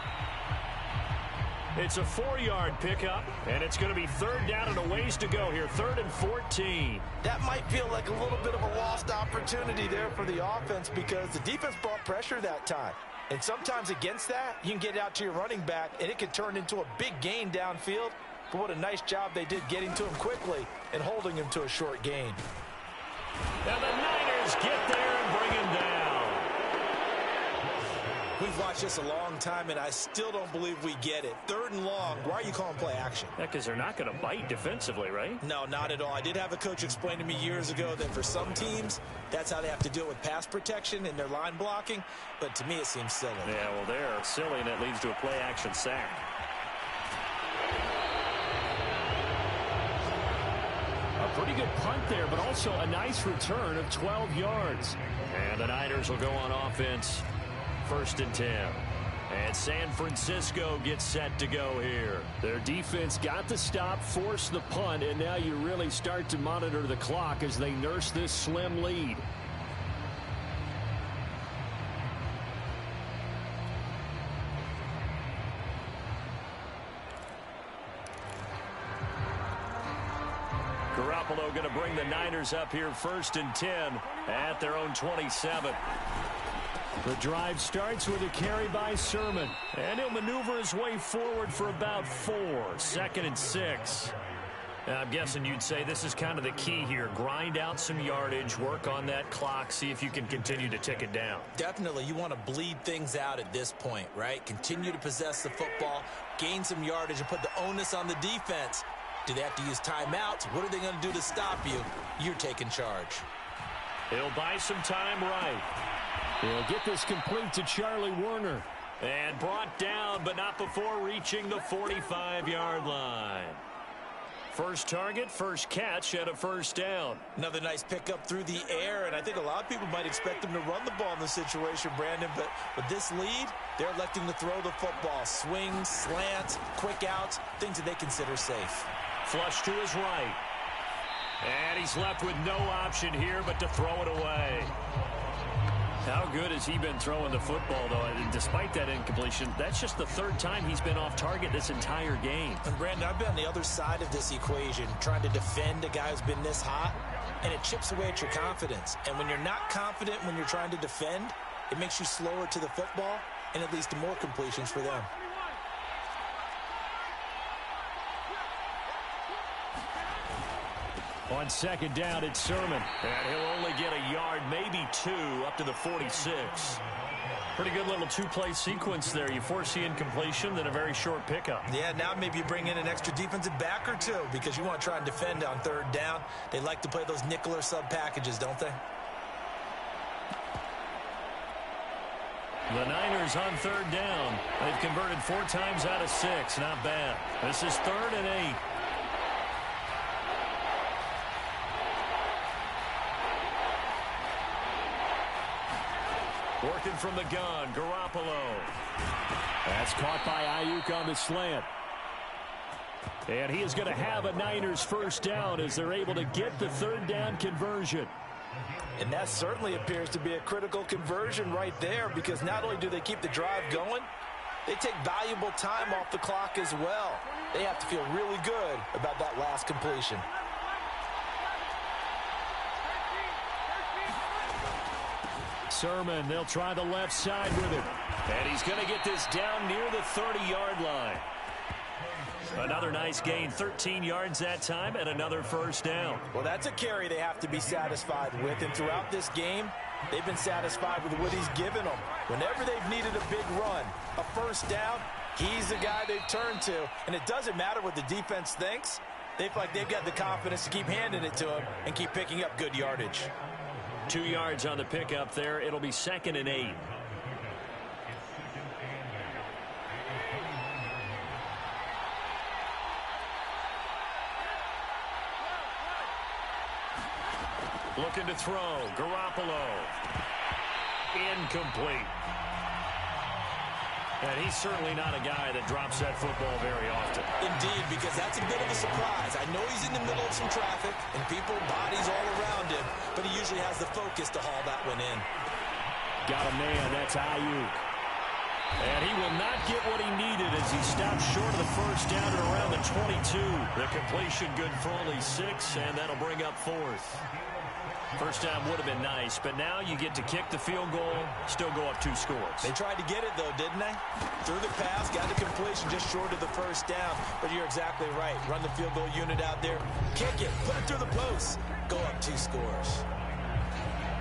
It's a 4-yard pickup, and it's going to be third down and a ways to go here. 3rd and 14. That might feel like a little bit of a lost opportunity there for the offense because the defense brought pressure that time. And sometimes against that, you can get out to your running back, and it can turn into a big gain downfield. But what a nice job they did getting to him quickly and holding him to a short gain. Now the Niners get there and bring him down. We've watched this a long time, and I still don't believe we get it. 3rd and long. Why are you calling play action? Yeah, because they're not going to bite defensively, right? No, not at all. I did have a coach explain to me years ago that for some teams, that's how they have to deal with pass protection and their line blocking. But to me, it seems silly. Yeah, well, they're silly, and that leads to a play action sack. Pretty good punt there, but also a nice return of 12 yards. And the Niners will go on offense. 1st and 10. And San Francisco gets set to go here. Their defense got the stop, forced the punt, and now you really start to monitor the clock as they nurse this slim lead. Garoppolo going to bring the Niners up here 1st and 10 at their own 27. The drive starts with a carry by Sermon. And he'll maneuver his way forward for about 4. 2nd and 6. Now, I'm guessing you'd say this is kind of the key here. Grind out some yardage, work on that clock, see if you can continue to tick it down. Definitely. You want to bleed things out at this point, right? Continue to possess the football, gain some yardage, and put the onus on the defense Do they have to use timeouts? What are they going to do to stop you? You're taking charge. He'll buy some time right. He'll get this complete to Charlie Werner. And brought down, but not before reaching the 45-yard line. First target, first catch, and a first down. Another nice pickup through the air, and I think a lot of people might expect them to run the ball in this situation, Brandon, but with this lead, they're electing to throw the football. Swings, slants, quick outs, things that they consider safe. Flush to his right. And he's left with no option here but to throw it away. How good has he been throwing the football, though? And despite that incompletion, that's just the third time he's been off target this entire game. And, Brandon, I've been on the other side of this equation, trying to defend a guy who's been this hot, and it chips away at your confidence. And when you're not confident when you're trying to defend, it makes you slower to the football, and it leads to more completions for them. On second down, it's Sermon. And he'll only get a yard, maybe two, up to the 46. Pretty good little two-play sequence there. You force the incompletion, then a very short pickup. Yeah, now maybe you bring in an extra defensive back or two because you want to try and defend on third down. They like to play those nickel or sub packages, don't they? The Niners on third down. They've converted 4 times out of 6. Not bad. This is 3rd and 8. Working from the gun, Garoppolo. That's caught by Ayuk on the slant. And he is going to have a Niners first down as they're able to get the third down conversion. And that certainly appears to be a critical conversion right there because not only do they keep the drive going, they take valuable time off the clock as well. They have to feel really good about that last completion. Sermon, they'll try the left side with him. And he's going to get this down near the 30-yard line. Another nice gain, 13 yards that time, and another first down. Well, that's a carry they have to be satisfied with, and throughout this game, they've been satisfied with what he's given them. Whenever they've needed a big run, a first down, he's the guy they've turned to, and it doesn't matter what the defense thinks. They feel like they've got the confidence to keep handing it to him and keep picking up good yardage. 2 yards on the pickup there. It'll be 2nd and 8. Looking to throw. Garoppolo. Incomplete. And he's certainly not a guy that drops that football very often. Indeed, because that's a bit of a surprise. I know he's in the middle of some traffic and people, bodies all around him, but he usually has the focus to haul that one in. Got a man, that's Ayuk. And he will not get what he needed as he stops short of the first down at around the 22. The completion good for only 6, and that'll bring up 4th. First down would have been nice, but now you get to kick the field goal, still go up 2 scores. They tried to get it, though, didn't they? Threw the pass, got the completion just short of the first down. But you're exactly right. Run the field goal unit out there. Kick it. Put it through the post. Go up 2 scores.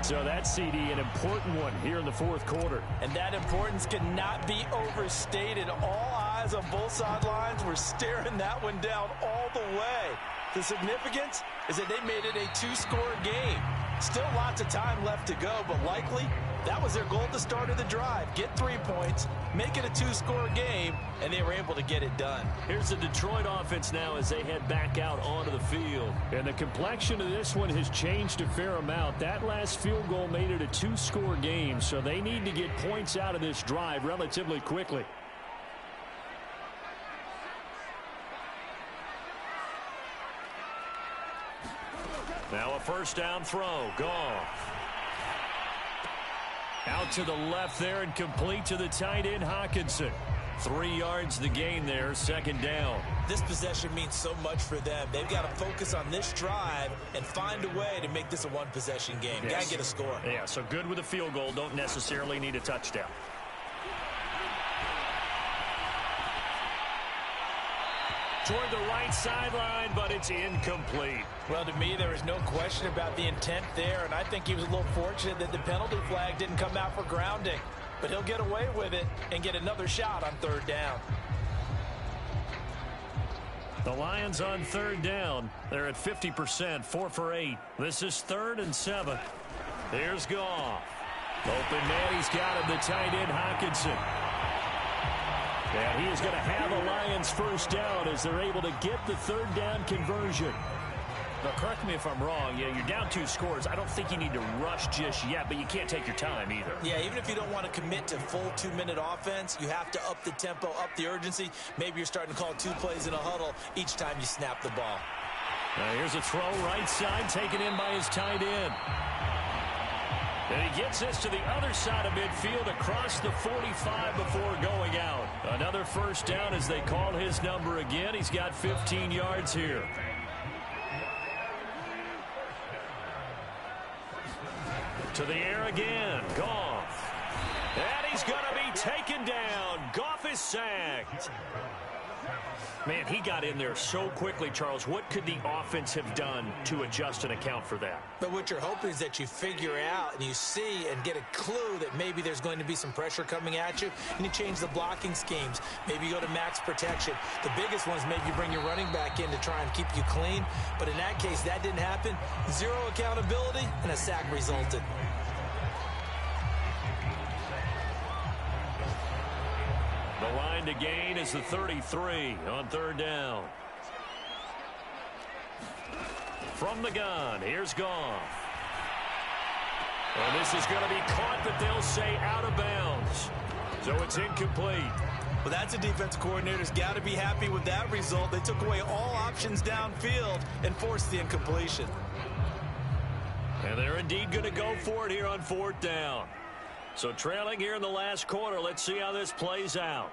So that CD, an important one here in the 4th quarter. And that importance cannot be overstated. All eyes on both sidelines were staring that one down all the way. The significance is that they made it a 2-score game. Still lots of time left to go, but likely that was their goal at the start of the drive. Get 3 points, make it a 2-score game, and they were able to get it done. Here's the Detroit offense now as they head back out onto the field. And the complexion of this one has changed a fair amount. That last field goal made it a 2-score game, so they need to get points out of this drive relatively quickly. Now a first down throw. Gone. Out to the left there and complete to the tight end, Hockenson. 3 yards the gain there, 2nd down. This possession means so much for them. They've got to focus on this drive and find a way to make this a one-possession game. Yes. Got to get a score. Yeah, so good with a field goal. Don't necessarily need a touchdown. Toward the right sideline, but it's incomplete. Well, to me, there is no question about the intent there, and I think he was a little fortunate that the penalty flag didn't come out for grounding. But he'll get away with it and get another shot on 3rd down. The Lions on third down. They're at 50%, 4 for 8. This is 3rd and 7. Here's Goff. Open man, he's got him, the tight end Hockenson. And he is going to have the Lions first down as they're able to get the third down conversion. Now, correct me if I'm wrong. Yeah, you're down 2 scores. I don't think you need to rush just yet, but you can't take your time either. Yeah, even if you don't want to commit to full 2-minute offense, you have to up the tempo, up the urgency. Maybe you're starting to call 2 plays in a huddle each time you snap the ball. Now here's a throw right side, taken in by his tight end. And he gets this to the other side of midfield across the 45 before going out. Another first down as they call his number again. He's got 15 yards here. To the air again, Goff. And he's going to be taken down. Goff is sacked. Man, he got in there so quickly, Charles. What could the offense have done to adjust and account for that? But what you're hoping is that you figure out and you see and get a clue that maybe there's going to be some pressure coming at you, and you change the blocking schemes. Maybe you go to max protection. The biggest one is maybe you bring your running back in to try and keep you clean. But in that case, that didn't happen. 0 accountability, and a sack resulted. The line to gain is the 33 on third down. From the gun, here's Goff. And this is going to be caught, but they'll say out of bounds. So it's incomplete. Well, that's a defense coordinator's got to be happy with that result. They took away all options downfield and forced the incompletion. And they're indeed going to go for it here on 4th down. So trailing here in the last quarter, let's see how this plays out.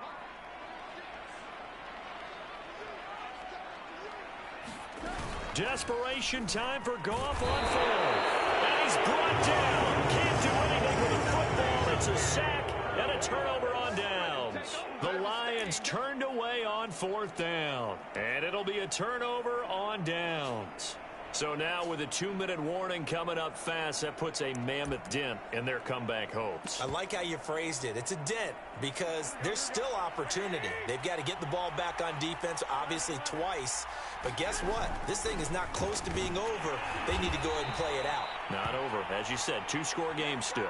Desperation time for Goff on 4th. And he's brought down. Can't do anything with the football. It's a sack and a turnover on downs. The Lions turned away on 4th down. And it'll be a turnover on downs. So now with a 2-minute warning coming up fast, that puts a mammoth dent in their comeback hopes. I like how you phrased it. It's a dent because there's still opportunity. They've got to get the ball back on defense, obviously twice. But guess what? This thing is not close to being over. They need to go ahead and play it out. Not over. As you said, 2-score game still.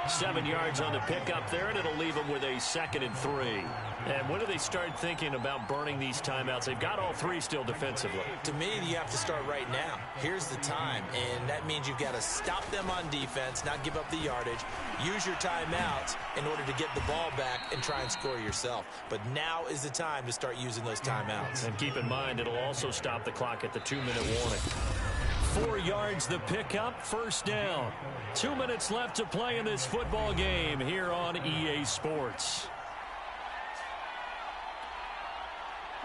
7 yards on the pickup there, and it'll leave them with a 2nd and 3. And when do they start thinking about burning these timeouts? They've got all 3 still defensively. To me, you have to start right now. Here's the time, and that means you've got to stop them on defense, not give up the yardage, use your timeouts in order to get the ball back and try and score yourself. But now is the time to start using those timeouts. And keep in mind, it'll also stop the clock at the 2-minute warning. 4 yards the pickup, first down. 2 minutes left to play in this football game here on EA Sports.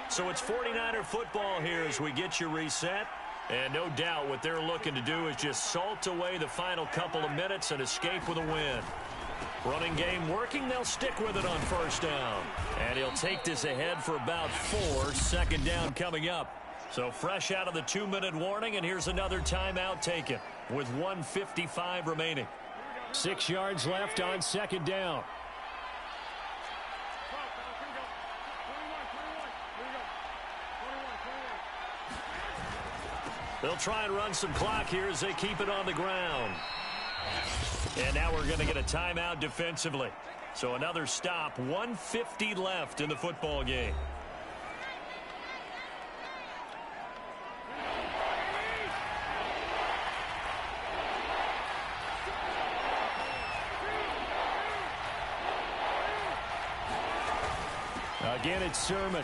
So it's 49er football here as we get you reset. And no doubt what they're looking to do is just salt away the final couple of minutes and escape with a win. Running game working, they'll stick with it on first down. And he'll take this ahead for about 4, 2nd down coming up. So fresh out of the 2-minute warning, and here's another timeout taken with 1:55 remaining. 6 yards left on 2nd down. They'll try and run some clock here as they keep it on the ground. And now we're going to get a timeout defensively. So another stop, 1:50 left in the football game. Again, it's Sermon.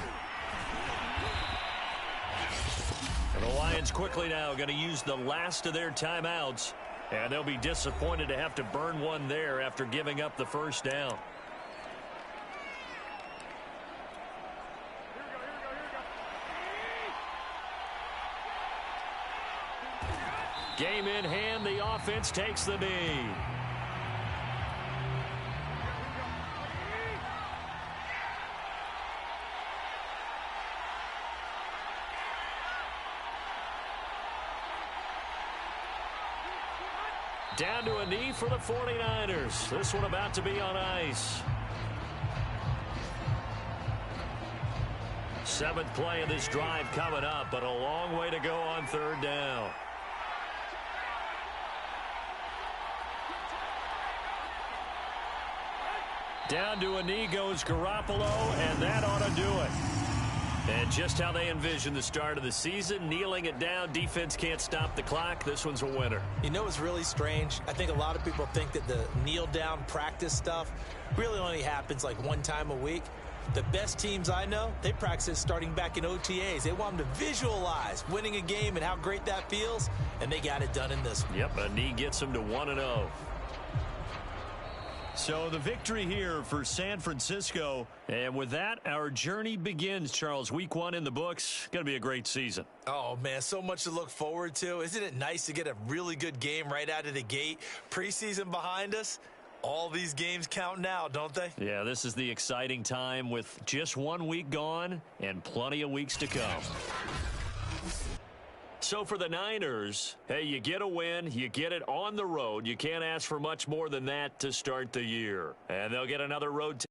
And the Lions quickly now going to use the last of their timeouts. And they'll be disappointed to have to burn one there after giving up the first down. Game in hand, the offense takes the knee. Down to a knee for the 49ers. This one about to be on ice. Seventh play of this drive coming up, but a long way to go on third down. Down to a knee goes Garoppolo, and that ought to do it. And just how they envision the start of the season, kneeling it down, defense can't stop the clock. This one's a winner. You know what's really strange? I think a lot of people think that the kneel-down practice stuff really only happens like one time a week. The best teams I know, they practice it starting back in OTAs. They want them to visualize winning a game and how great that feels, and they got it done in this one. Yep, a knee gets them to 1-0. So the victory here for San Francisco. And with that, our journey begins, Charles. Week 1 in the books. Going to be a great season. Oh, man, so much to look forward to. Isn't it nice to get a really good game right out of the gate? Preseason behind us. All these games count now, don't they? Yeah, this is the exciting time with just 1 week gone and plenty of weeks to come. So for the Niners, hey, you get a win, you get it on the road. You can't ask for much more than that to start the year. And they'll get another road test.